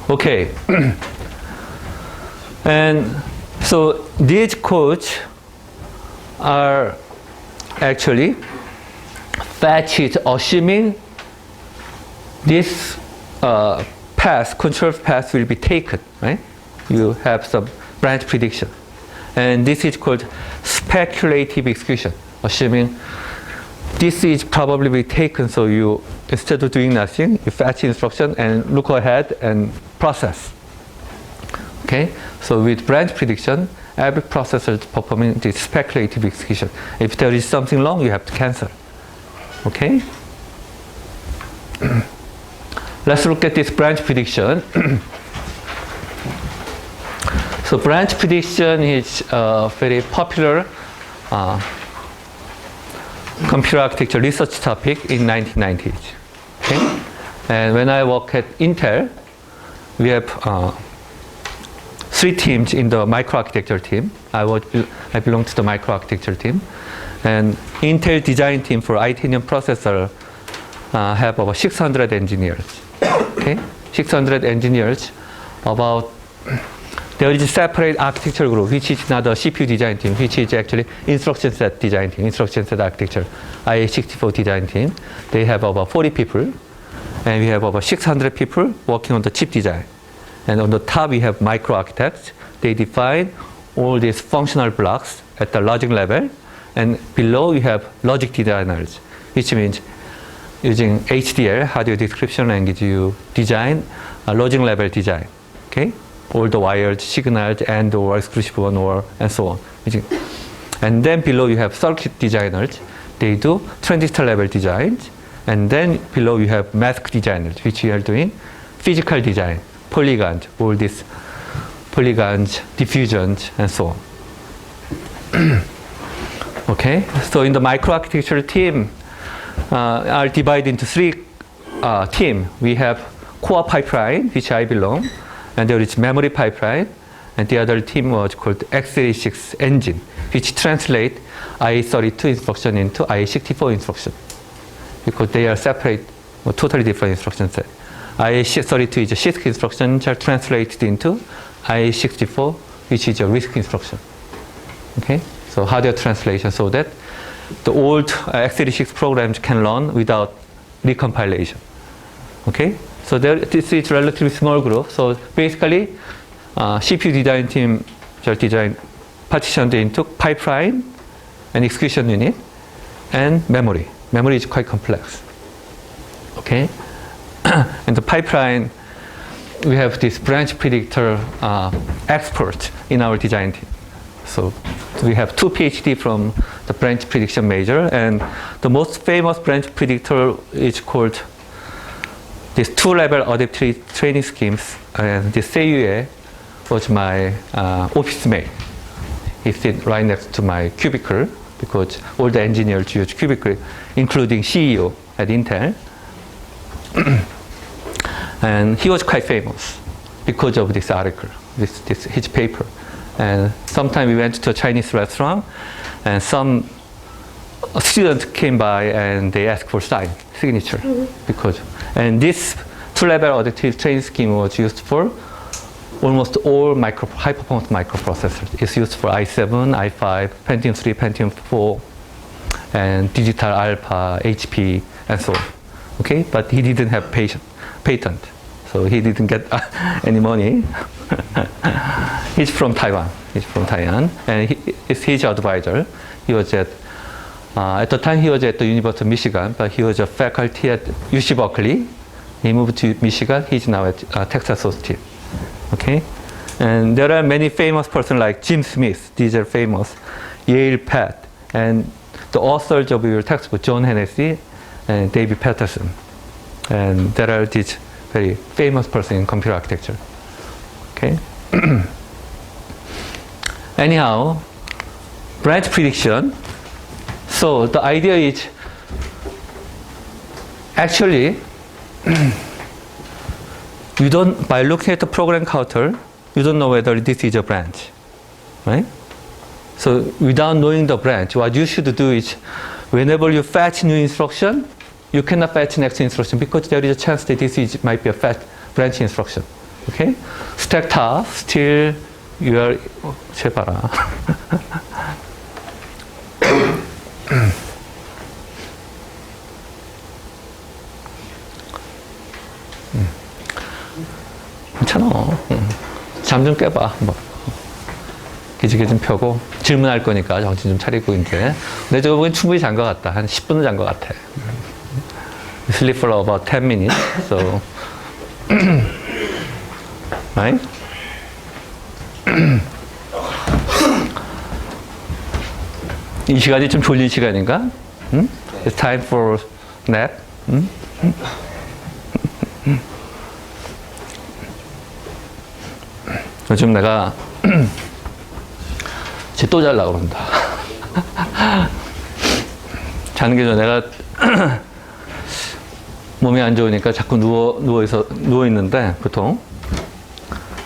Okay, and so these codes are actually fetched assuming this path, control path will be taken, right? You have some branch prediction. And this is called speculative execution, assuming this is probably be taken, so you, instead of doing nothing, you fetch instruction and look ahead and process. Okay, so with branch prediction, every processor is performing this speculative execution. If there is something wrong, you have to cancel. Okay? Let's look at this branch prediction. So branch prediction is a very popular computer architecture research topic in 1990s. Okay? And when I work at Intel, we have 3 teams in the microarchitecture team. I belong to the microarchitecture team. And Intel design team for Itanium processor have about 600 engineers. Okay? 600 engineers. There is a separate architecture group, which is not a CPU design team, which is actually instruction set design team, instruction set architecture, IA64 design team. They have about 40 people, and we have about 600 people working on the chip design. And on the top, we have micro architects. They define all these functional blocks at the logic level, and below you have logic designers, which means using HDL, hardware description language, you design a logic level design. Okay, all the wired signals and or exclusive one or and so on. And then below you have circuit designers. They do transistor level designs. And then below you have mask designers, which we are doing physical design, polygons, all these polygons, diffusions, and so on. Okay, so in the microarchitecture team, are divided into three teams. We have core pipeline, which I belong, and there is memory pipeline, and the other team was called x86 engine, which translate IA32 instruction into IA64 instruction, because they are separate, totally different instruction set. IA32 is a CISC instruction, which are translated into IA64, which is a RISC instruction. Okay, so hardware translation, so that the old x86 programs can run without recompilation. Okay, so this is relatively small group. So basically, CPU design team are designed partitioned into pipeline and execution unit and memory. Memory is quite complex. Okay, and the pipeline, we have this branch predictor expert in our design team. So we have 2 PhD from the branch prediction major, and the most famous branch predictor is called this 2-level adaptive training schemes. And this Seiyue was my office mate. He sits right next to my cubicle, because all the engineers use cubicle, including CEO at Intel. And he was quite famous because of this article, his paper. And sometime we went to a Chinese restaurant, and some student came by and they asked for signature. And this 2-level adaptive training scheme was used for almost all high-performance microprocessors. It's used for i7, i5, Pentium 3, Pentium 4, and Digital Alpha, HP, and so on. Okay, but he didn't have patent, so he didn't get any money. He's from Taiwan. And he's his advisor. He was at the time he was at the University of Michigan, but he was a faculty at UC Berkeley. He moved to Michigan. He's now at Texas Austin. Okay, and there are many famous persons like Jim Smith. These are famous. Yale Pat, and the authors of your textbook, John Hennessy and David Patterson. And there are these very famous persons in computer architecture. Okay. Anyhow, branch prediction. So the idea is actually you don't, by looking at the program counter, you don't know whether this is a branch, right? So without knowing the branch, what you should do is whenever you fetch new instruction, you cannot fetch next instruction because there is a chance that this might be a branch instruction. Okay? Stack top, still you are, 제발아. 괜찮아. 잠 좀 깨봐. 뭐. 기지개 좀 펴고 질문할 거니까 정신 좀 차리고 이제. 근데 저거 보기엔 충분히 잔 것 같다. 한 10분은 잔 것 같아. Sleep for about 10 minutes. So, right? 이 시간이 좀 졸린 시간인가? It's time for nap. 요즘 내가 쟤 또 잘라 그런다. 자는 게 전에 내가 몸이 안 좋으니까 자꾸 누워 있는데 보통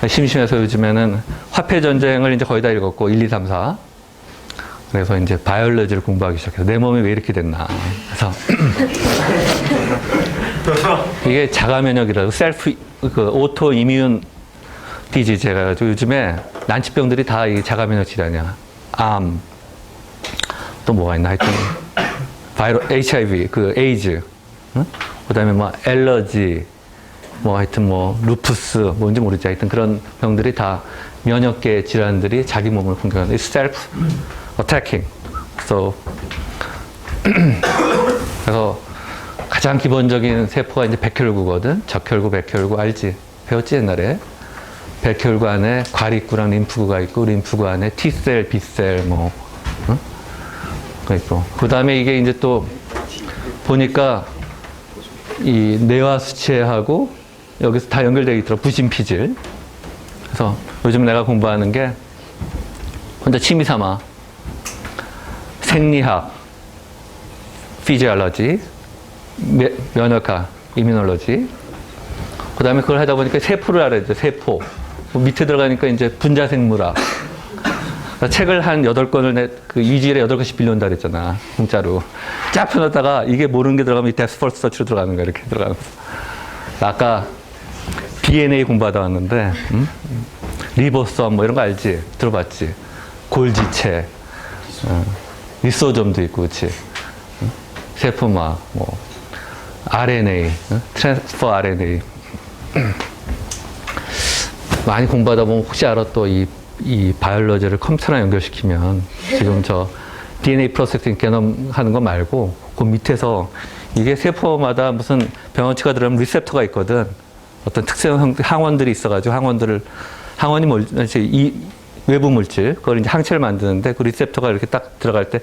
심심해서 요즘에는 화폐 전쟁을 이제 거의 다 읽었고 1, 2, 3, 4. 그래서 이제 바이올로지를 공부하기 시작해서 내 몸이 왜 이렇게 됐나. 그래서 이게 자가 면역이라고 오토 이뮨 디지즈가 가지고 요즘에 난치병들이 다 이 자가 면역 질환이야. 암, 또 뭐가 있나 하여튼 HIV, 에이즈, 응? 그다음에 뭐 엘러지, 뭐 하여튼 뭐 루푸스, 뭔지 모르지 하여튼 그런 병들이 다 면역계 질환들이 자기 몸을 공격하는 self attacking. 그래서 가장 기본적인 세포가 이제 백혈구거든. 적혈구, 백혈구 알지? 배웠지 옛날에? 백혈구 안에 과립구랑 림프구가 있고 림프구 안에 T셀, B셀 뭐 있고. 그 다음에 이게 이제 또 보니까 이 뇌와 수체하고 여기서 다 연결되어 있더라. 부심피질. 그래서 요즘 내가 공부하는 게 혼자 취미 삼아 생리학, 피지올로지, 면역학, 이뮤놀로지. 그 다음에 그걸 하다 보니까 세포를 알아야 돼. 세포. 밑에 들어가니까 이제 분자생물학. 책을 한 8권을 그 2주일에 8권씩 빌려온다 그랬잖아. 공짜로. 쫙 펴놨다가 이게 모르는 게 들어가면 이때 스포츠 서치로 들어가는 거야. 이렇게 들어가는 거. 아까 DNA 공부하다 왔는데, 리보솜 뭐 이런 거 알지? 들어봤지? 골지체, 리소좀도 있고, 그치? 세포막, 뭐, RNA, 트랜스퍼 RNA. 많이 공부하다 보면 혹시 알아 또 이 바이올로지를 컴퓨터랑 연결시키면 지금 저 DNA 프로세싱 개념 하는 거 말고 그 밑에서 이게 세포마다 무슨 병원치가 들어가면 리셉터가 있거든. 어떤 특정 항원들이 있어가지고 항원이 이 외부 물질, 그걸 이제 항체를 만드는데 그 리셉터가 이렇게 딱 들어갈 때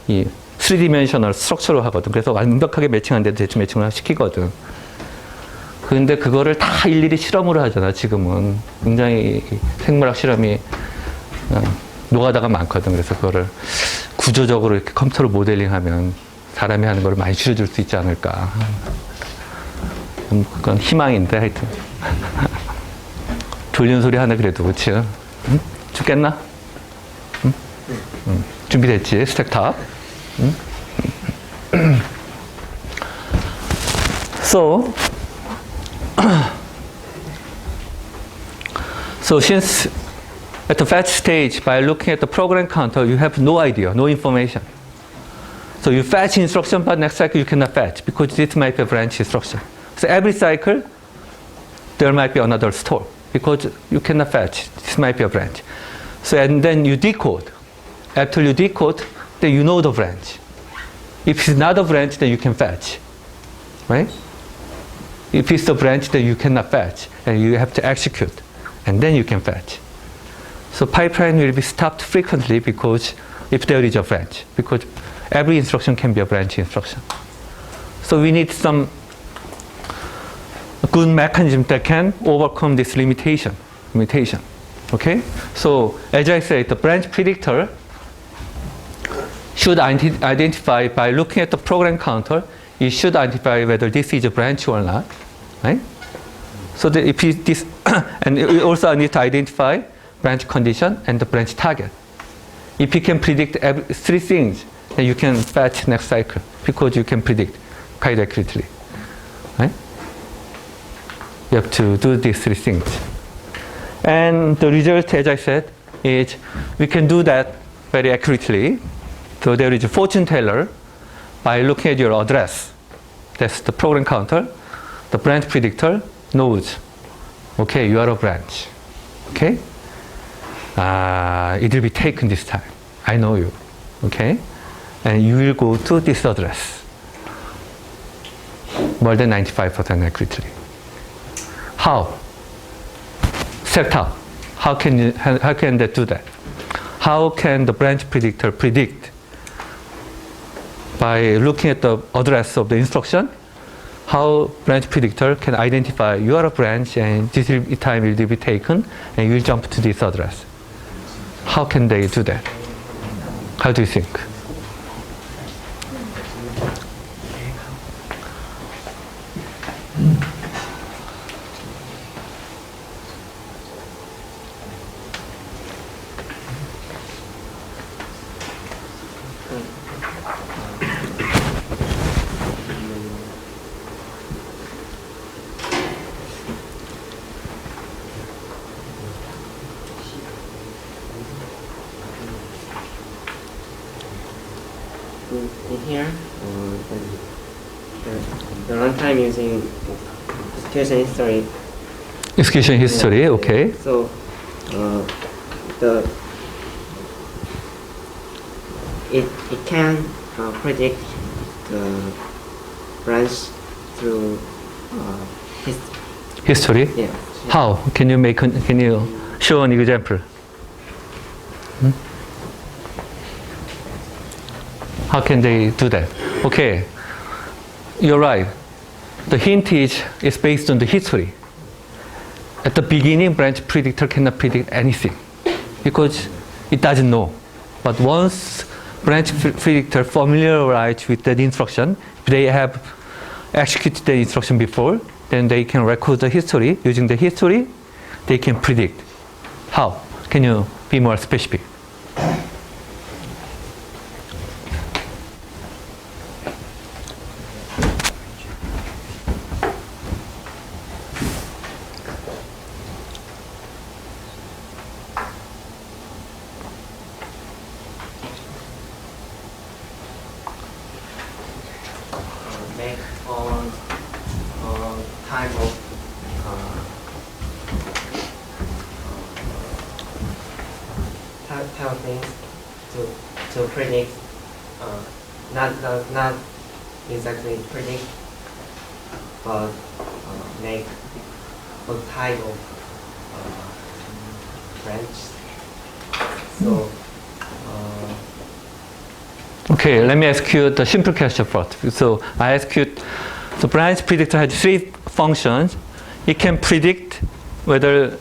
이 3디멘셔널 스트럭처로 하거든. 그래서 완벽하게 매칭한데도 대충 매칭을 시키거든. 근데 그거를 다 일일이 실험으로 하잖아, 지금은. 굉장히 생물학 실험이 노가다가 많거든. 그래서 그거를 구조적으로 이렇게 컴퓨터로 모델링하면 사람이 하는 걸 많이 줄여줄 수 있지 않을까. 그건 희망인데, 하여튼. 졸리는 소리 하네, 그래도. 그치? 응? 죽겠나? 응? 응. 준비됐지? 스택탑. 응? So since at the fetch stage, by looking at the program counter, you have no idea, no information. So you fetch instruction, but next cycle you cannot fetch because this might be a branch instruction. So every cycle, there might be another store because you cannot fetch. This might be a branch. So and then you decode. After you decode, then you know the branch. If it's not a branch, then you can fetch, right? If it's a branch, then you cannot fetch, and you have to execute, and then you can fetch. So pipeline will be stopped frequently because if there is a branch, because every instruction can be a branch instruction. So we need some good mechanism that can overcome this limitation. Okay? So as I said, the branch predictor should identify by looking at the program counter. You should identify whether this is a branch or not, right? So that if this, and you also need to identify branch condition and the branch target. If you can predict three things, then you can fetch next cycle because you can predict quite accurately, right? You have to do these three things. And the result, as I said, is we can do that very accurately. So there is a fortune teller by looking at your address. That's the program counter. The branch predictor knows, okay, you are a branch. Okay? It will be taken this time. I know you. Okay? And you will go to this address. More than 95% accurately. How? Set up. How can they do that? How can the branch predictor predict? By looking at the address of the instruction, how branch predictor can identify you are a branch and this time will be taken and you will jump to this address. How can they do that? How do you think? In here, the runtime using execution history. Execution history, okay. So it can predict the branch through his History? yeah. How? Can you show an example? How can they do that? Okay, you're right. The hint is based on the history. At the beginning, branch predictor cannot predict anything because it doesn't know. But once branch predictor familiarized with that instruction, they have executed the instruction before, then they can record the history. Using the history, they can predict. How? Can you be more specific? Make on type of type of things to predict, not exactly predict, but make a type of branch. So. Okay, let me ask you the simple question first. So I ask you, the branch predictor has three functions. It can predict whether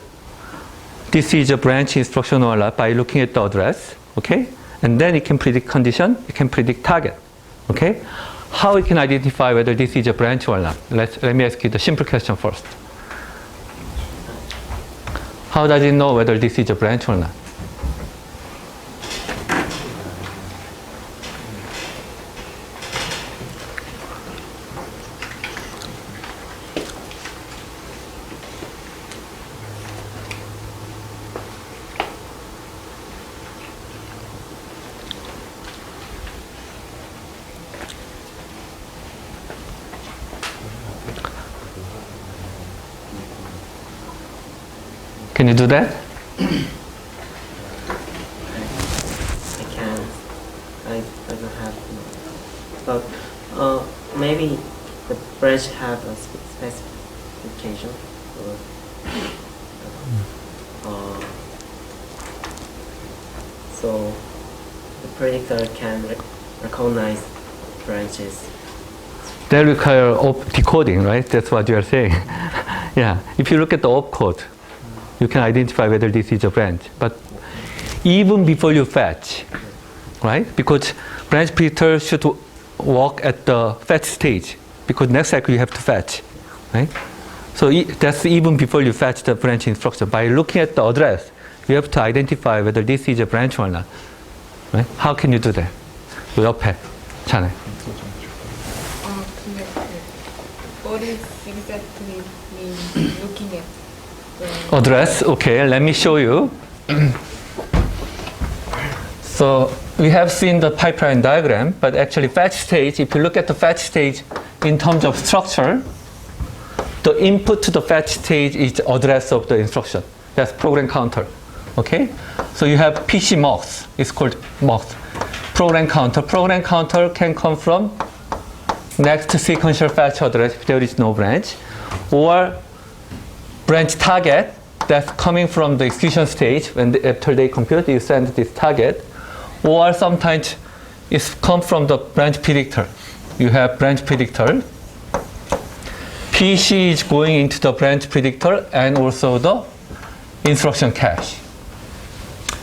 this is a branch instruction or not by looking at the address, okay? And then it can predict condition, it can predict target, okay? How it can identify whether this is a branch or not? Let me ask you the simple question first. How does it know whether this is a branch or not? Can you do that? I can. I don't have. But maybe the branch have a specification. So the predictor can recognize branches. They require decoding, right? That's what you are saying. Yeah. If you look at the opcode, you can identify whether this is a branch. But even before you fetch, right? Because branch predictor should work at the fetch stage, because next cycle you have to fetch, right? So that's even before you fetch the branch instruction. By looking at the address, you have to identify whether this is a branch or not, right? How can you do that? 그 옆에 자네. 근데 what is exactly mean looking at the Address, okay, let me show you. So we have seen the pipeline diagram, but actually fetch stage, if you look at the fetch stage in terms of structure, the input to the fetch stage is the address of the instruction. That's program counter. Okay? So you have PC mux, it's called mux. Program counter. Program counter can come from next sequential fetch address if there is no branch, or branch target that's coming from the execution stage. After they compute, you send this target, or sometimes it's come from the branch predictor. You have branch predictor. PC is going into the branch predictor and also the instruction cache.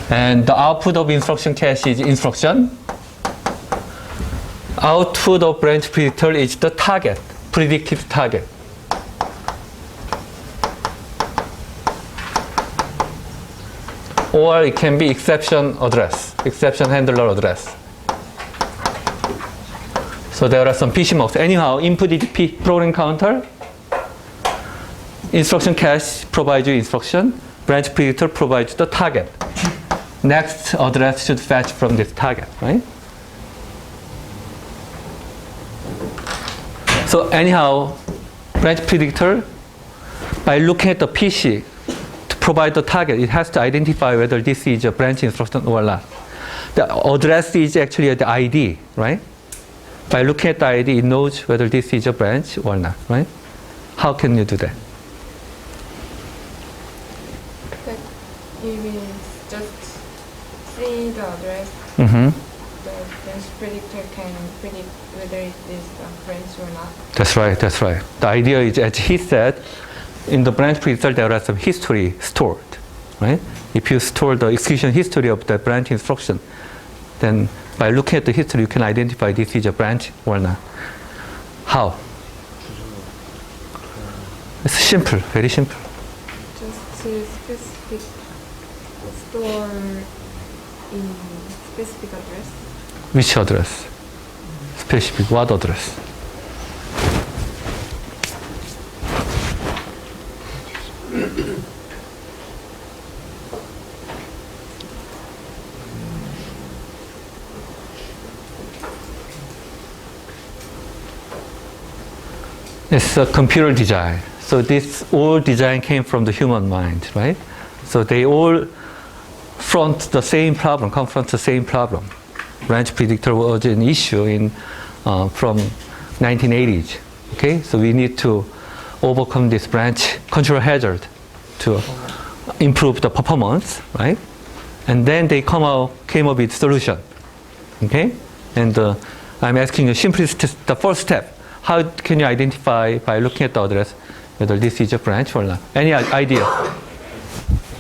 And the output of instruction cache is instruction. Output of branch predictor is the target, predicted target. Or it can be exception address, exception handler address. So there are some PC mux. Anyhow, input is program counter. Instruction cache provides you instruction. Branch predictor provides the target. Next address should fetch from this target, right? So anyhow, branch predictor, by looking at the PC to provide the target, it has to identify whether this is a branch instruction or not. The address is actually the ID, right? by looking at the ID, it knows whether this is a branch or not, right? How can you do that? That you will just see the address. Mm-hmm. The branch predictor can predict whether it is a branch or not. That's right, that's right. The idea is, as he said, in the branch predictor there are some history stored, right? If you store the execution history of the branch instruction, then by looking at the history you can identify this is a branch or not. How? It's simple, very simple. Just to specific store in specific address. Which address? Specific, what address? It's a computer design. So this all design came from the human mind, right? So they all confront the same problem. Branch predictor was an issue in from 1980s. Okay, so we need to overcome this branch control hazard to improve the performance, right? And then they came up with solution. Okay, and I'm asking you simply the first step. How can you identify by looking at the address whether this is a branch or not? Any idea?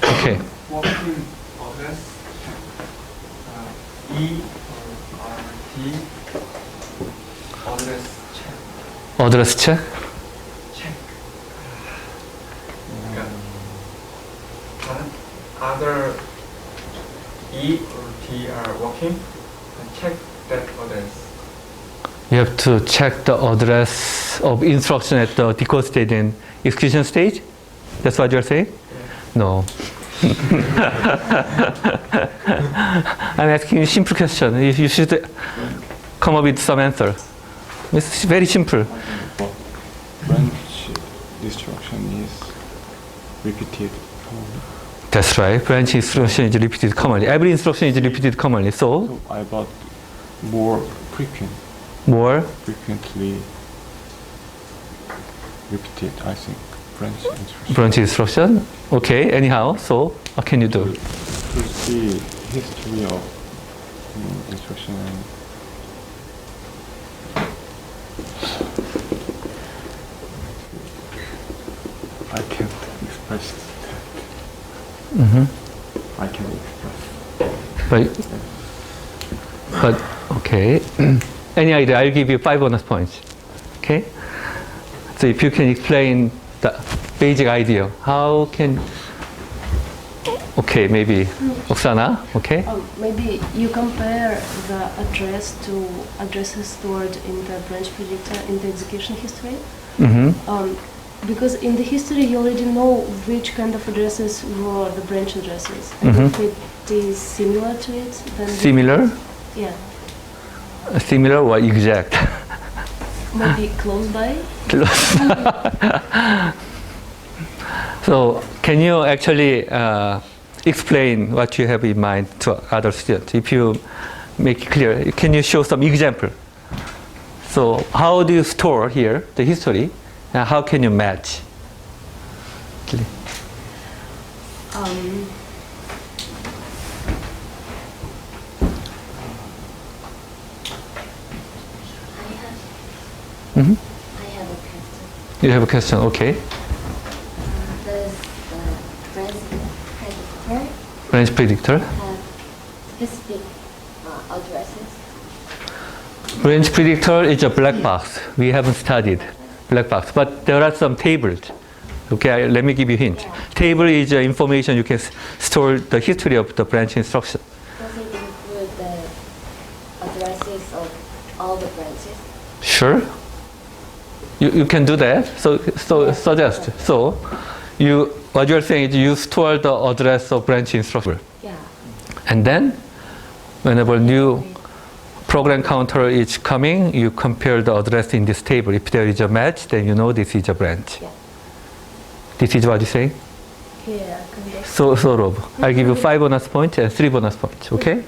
Okay. Working address E or D address check. Address check? Check. Other E or T are working, and check that address. You have to check the address of instruction at the decode stage and execution stage? That's what you're saying? No. I'm asking you a simple question. You should come up with some answer. It's very simple. Branch instruction is repeated commonly. That's right. Branch instruction is repeated commonly. Every instruction is repeated commonly. So, So I bought more more frequently repeated, I think, branch instruction. branch instruction. Okay, anyhow, so what can you do? To see history of instruction and I can't express that. Mm-hmm. I can express. But okay. Any idea? I'll give you 5 bonus points. Okay. So if you can explain the basic idea, how can? Okay, maybe Oksana. Okay. Maybe you compare the address to addresses stored in the branch predictor in the execution history. Mm-hmm. Because in the history you already know which kind of addresses were the branch addresses. And Mhm. if it is similar to it, then... Similar? Yeah. Similar or exact? Maybe close by? So can you actually explain what you have in mind to other students? If you make it clear, can you show some example? So how do you store here the history, and how can you match? Mm-hmm. I have a question. You have a question, okay. Does the Branch branch predictor predictor. have specific addresses? Branch predictor is a black box. We haven't studied black box, but there are some tables. Okay, let me give you a hint. Table is information you can store the history of the branch instruction. Does it include the addresses of all the branches? Sure. You can do that. So suggest. So what you're saying is you store the address of branch instruction. Yeah. And then whenever new program counter is coming, you compare the address in this table. If there is a match, then you know this is a branch. Yeah. This is what you say? Yeah, kind of. Sort of. I'll give you 5 bonus points and 3 bonus points, okay?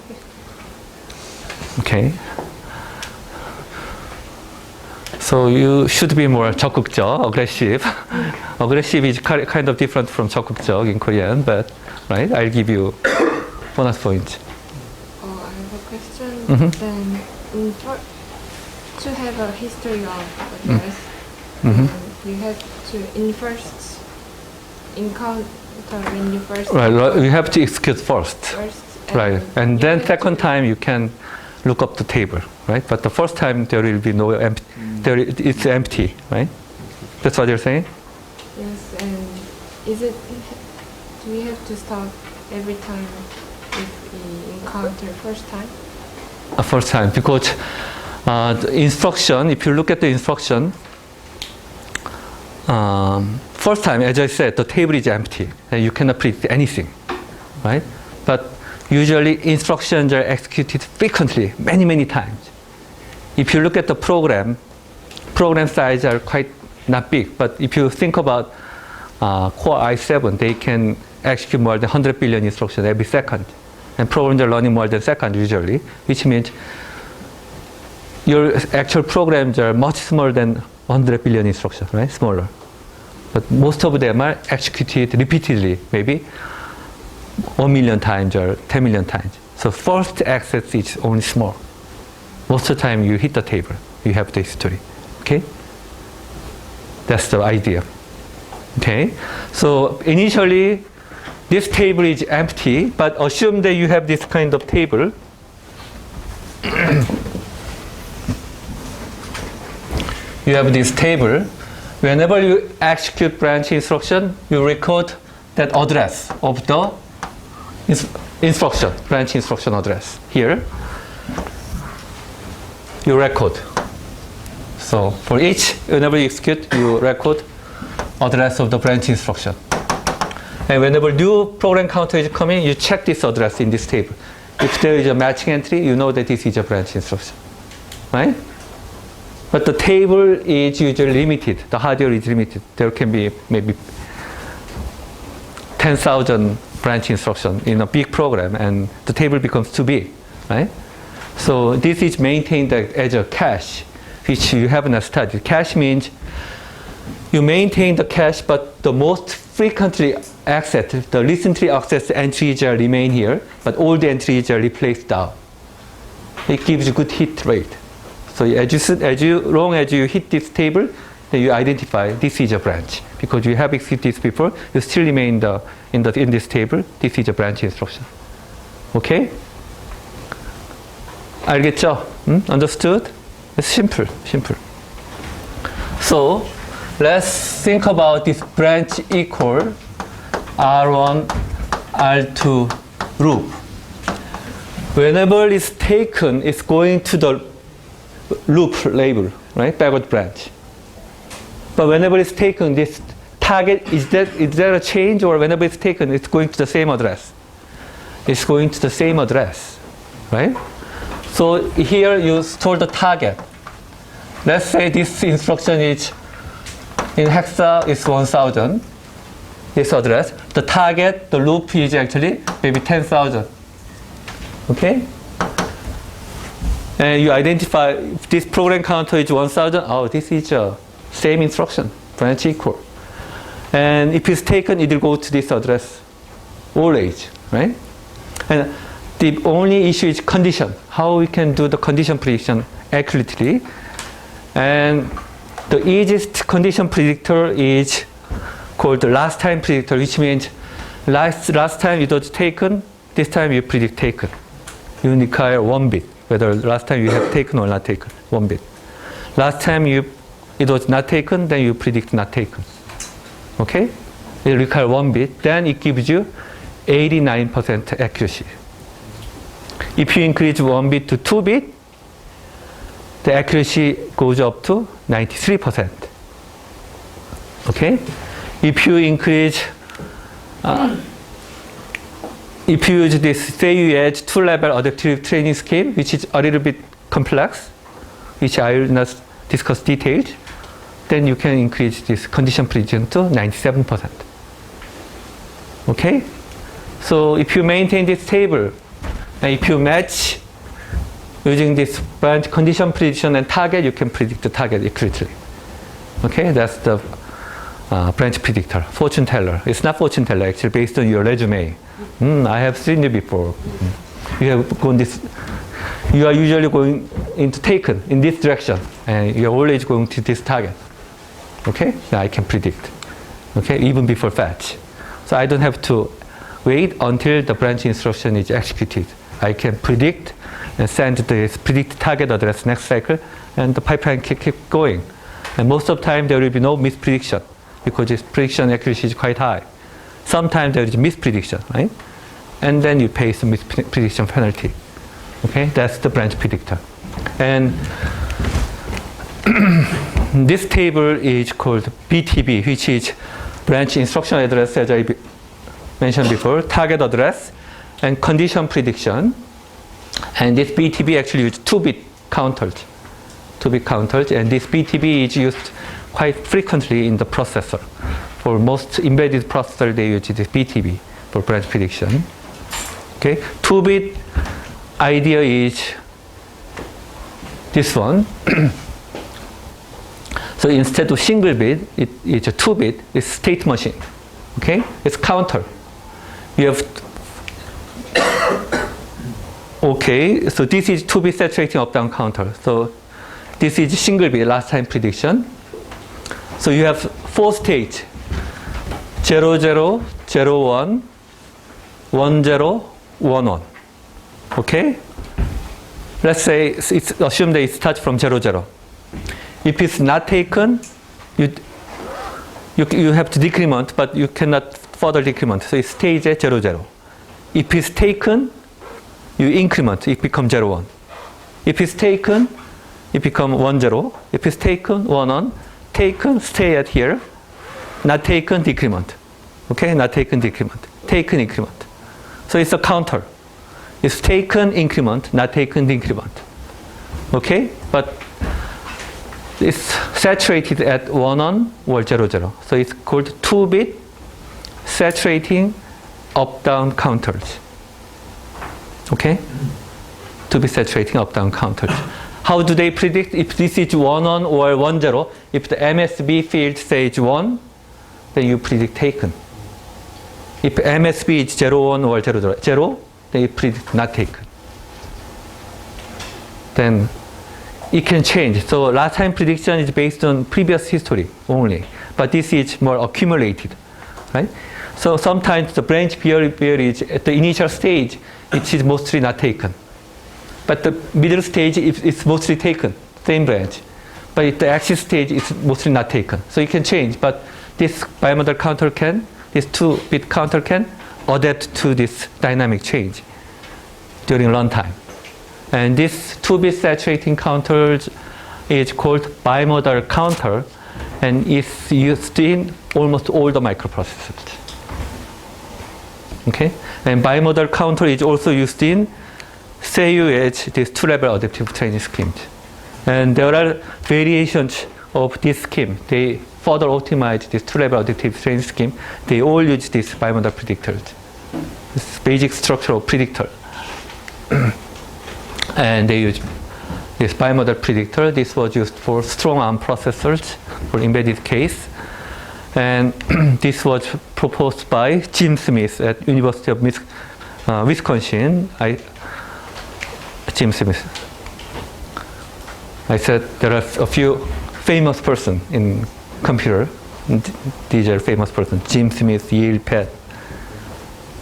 Okay. So you should be more 적극적, aggressive. Aggressive is kind of different from 적극적 in Korean, but right? I'll give you bonus point. I have a question. Mhm. Then, to have a history of address, Mhm. you have to first encounter when you first Right, you have to execute first. Right, and you then have second to- time you can look up the table, right? But the first time there will be no empty. It's empty, right? That's what you're saying. Yes, and is it? Do we have to stop every time if we encounter first time? First time, because the instruction. If you look at the instruction, first time, as I said, the table is empty, and you cannot predict anything, right? But usually instructions are executed frequently, many times. If you look at the program size are quite not big, but if you think about Core i7, they can execute more than 100 billion instructions every second. And programs are running more than second usually, which means your actual programs are much smaller than 100 billion instructions, right? Smaller. But most of them are executed repeatedly, maybe 1 million times or 10 million times. So first access is only small. Most of the time you hit the table, you have the history. Okay? That's the idea. Okay? So initially, this table is empty, but assume that you have this kind of table. You have this table. Whenever you execute branch instruction, you record that address of the instruction, branch instruction address. Here, you record. So for each, whenever you execute, you record address of the branch instruction. And whenever new program counter is coming, you check this address in this table. If there is a matching entry, you know that this is a branch instruction, right? But the table is usually limited. The hardware is limited. There can be maybe 10,000 branch instructions in a big program, and the table becomes too big, right? So this is maintained as a cache, which you have not studied. Cache means you maintain the cache, but the most frequently accessed, the recently accessed entries remain here, but all the entries are replaced down. It gives you good hit rate. So as long as you hit this table, then you identify this is a branch. Because you have executed this before, you still remain in this table. This is a branch instruction. Okay? 알겠죠? Understood? It's simple. So let's think about this branch equal R1, R2 loop. Whenever it's taken, it's going to the loop label, right? Backward branch. But whenever it's taken, this target, is there a change, or whenever it's taken, it's going to the same address? It's going to the same address, right? So here you store the target. Let's say this instruction is in hexa is 1000, this address. The target, the loop is actually maybe 10,000. Okay? And you identify if this program counter is 1000, oh, this is a same instruction, branch equal. And if it's taken, it will go to this address, always, right? And the only issue is condition, how we can do the condition prediction accurately. And the easiest condition predictor is called the last time predictor, which means last time it was taken, this time you predict taken. You require 1 bit, whether last time you have taken or not taken, 1 bit. Last time it was not taken, then you predict not taken. Okay? It requires 1 bit, then it gives you 89% accuracy. If you increase 1 bit to 2 bit, the accuracy goes up to 93%. Okay? If you increase, if you use this, say you add 2-level adaptive training scheme, which is a little bit complex, which I will not discuss details, then you can increase this condition prediction to 97%. Okay? So if you maintain this table, and if you match using this branch condition prediction and target, you can predict the target accurately. Okay, that's the branch predictor, fortune teller. It's not fortune teller actually, based on your resume. I have seen you before. You have gone this. You are usually going into taken in this direction, and you are always going to this target. Okay, I can predict. Okay, even before fetch. So I don't have to wait until the branch instruction is executed. I can predict and send the predict target address next cycle, and the pipeline can keep going. And most of the time there will be no misprediction because its prediction accuracy is quite high. Sometimes there is misprediction, right? And then you pay some misprediction penalty. Okay, that's the branch predictor. And this table is called BTB, which is branch instruction address, as I mentioned before, target address, and condition prediction. And this BTB actually uses 2-bit counters. 2-bit counters, and this BTB is used quite frequently in the processor. For most embedded processor, they use this BTB for branch prediction. Okay, 2-bit idea is this one. So instead of single bit, it's a 2-bit. It's state machine. Okay, it's counter. You have. Okay, so this is 2-bit saturating up-down counter. So this is single bit last time prediction. So you have 4 states: 0, 0, 0, 1, 1, 0, 1, 1. Okay? Let's say it's assume that it starts from 0, 0. If it's not taken, you have to decrement, but you cannot further decrement. So it stays at 0, 0. If it's taken, you increment, it becomes 0, 1. If it's taken, it becomes 1, 0. If it's taken, 1, 1. Taken, stay at here. Not taken, decrement. Okay? Not taken, decrement. Taken, increment. So it's a counter. It's taken, increment, not taken, decrement. Okay? But it's saturated at 1, 1 or 0, 0. So it's called 2-bit saturating up-down counters. Okay? 2-bit saturating up-down counters. How do they predict? If this is 1, 1 or 1, 0, if the MSB field says 1, then you predict taken. If MSB is 0, 1 or 0, 0, 0, then you predict not taken. Then it can change. So last time prediction is based on previous history only, but this is more accumulated, right? So sometimes the branch behavior is at the initial stage, it is mostly not taken. But the middle stage, it's mostly taken, same branch. But at the axis stage, it's mostly not taken. So it can change, but this bimodal counter can, this 2-bit counter can adapt to this dynamic change during runtime. And this 2-bit saturating counter is called bimodal counter, and is used in almost all the microprocessors. Okay? And bimodal counter is also used in CUH, this 2-level adaptive training schemes. And there are variations of this scheme. They further optimize this 2-level adaptive training scheme. They all use this bimodal predictors, this basic structural predictor. And they use this bimodal predictor. This was used for strong ARM processors for embedded case. And this was proposed by Jim Smith at University of Wisconsin. Jim Smith. I said there are a few famous persons in computer. These are famous persons: Jim Smith, Yale, Pat,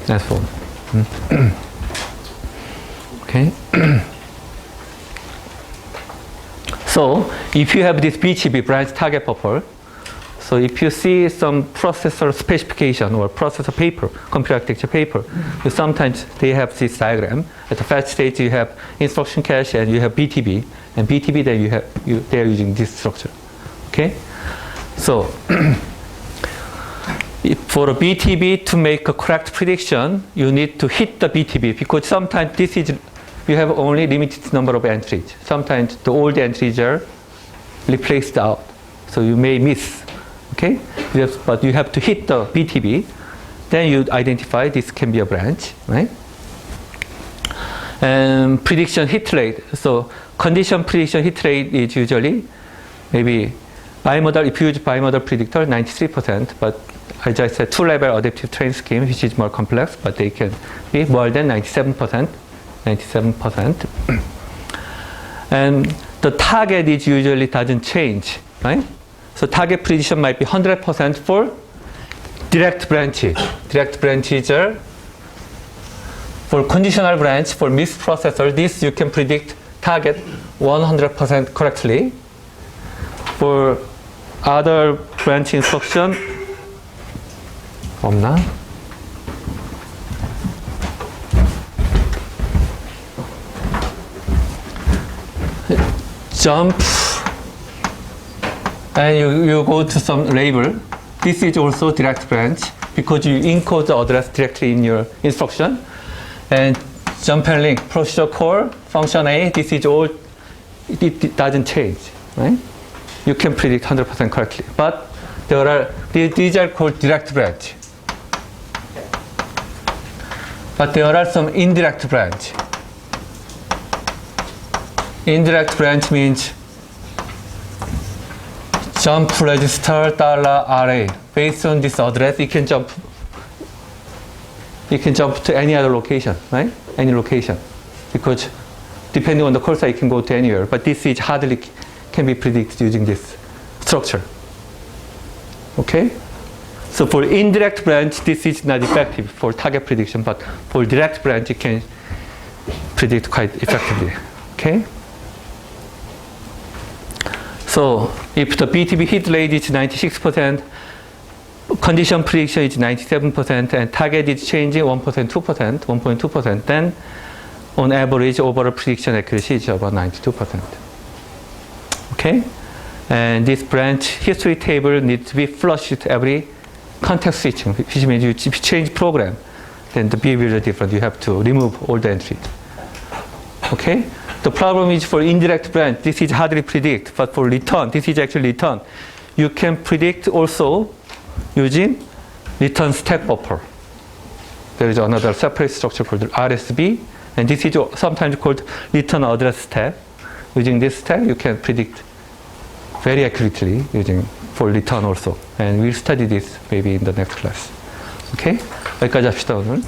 and so on. Okay. So if you have this BTB, branch target buffer, so if you see some processor specification or processor paper, computer architecture paper, you sometimes they have this diagram. At the fetch stage, you have instruction cache and you have BTB, and BTB then they are using this structure. Okay, so for a BTB to make a correct prediction, you need to hit the BTB, because sometimes this is you have only limited number of entries. Sometimes the old entries are replaced out, so you may miss. Okay, but you have to hit the BTB, then you identify this can be a branch, right? And prediction hit rate. So condition prediction hit rate is usually maybe bimodal, if you use bimodal predictor, 93%, but I just said two-level adaptive train scheme, which is more complex, but they can be more than 97%. 97%. And the target is usually doesn't change, right? So target prediction might be 100% for direct branches. Direct branches are for conditional branch, for mixed processor, this you can predict target 100% correctly. For other branch instruction, 없나? Jump, and you go to some label. This is also direct branch because you encode the address directly in your instruction. And jump and link, procedure call, function A, this is all, it doesn't change, right? You can predict 100% correctly. But there are, these are called direct branch. But there are some indirect branch. Indirect branch means jump register $RA. Based on this address, you can jump to any other location, right? Any location. Because depending on the call size, you can go to anywhere. But this is hardly can be predicted using this structure. Okay? So for indirect branch, this is not effective for target prediction, but for direct branch, you can predict quite effectively. Okay? So if the BTB hit rate is 96%, condition prediction is 97%, and target is changing 1.2%, then on average overall prediction accuracy is about 92%. Okay? And this branch history table needs to be flushed every context switching, which means you change program, then the behavior is different. You have to remove all the entries. Okay? The problem is for indirect branch, this is hardly predict, but for return, this is actually return. You can predict also using return stack buffer. There is another separate structure called RSB, and this is sometimes called return address stack. Using this stack, you can predict very accurately using for return also. And we'll study this maybe in the next class. Okay? 여기까지 합시다, 오늘.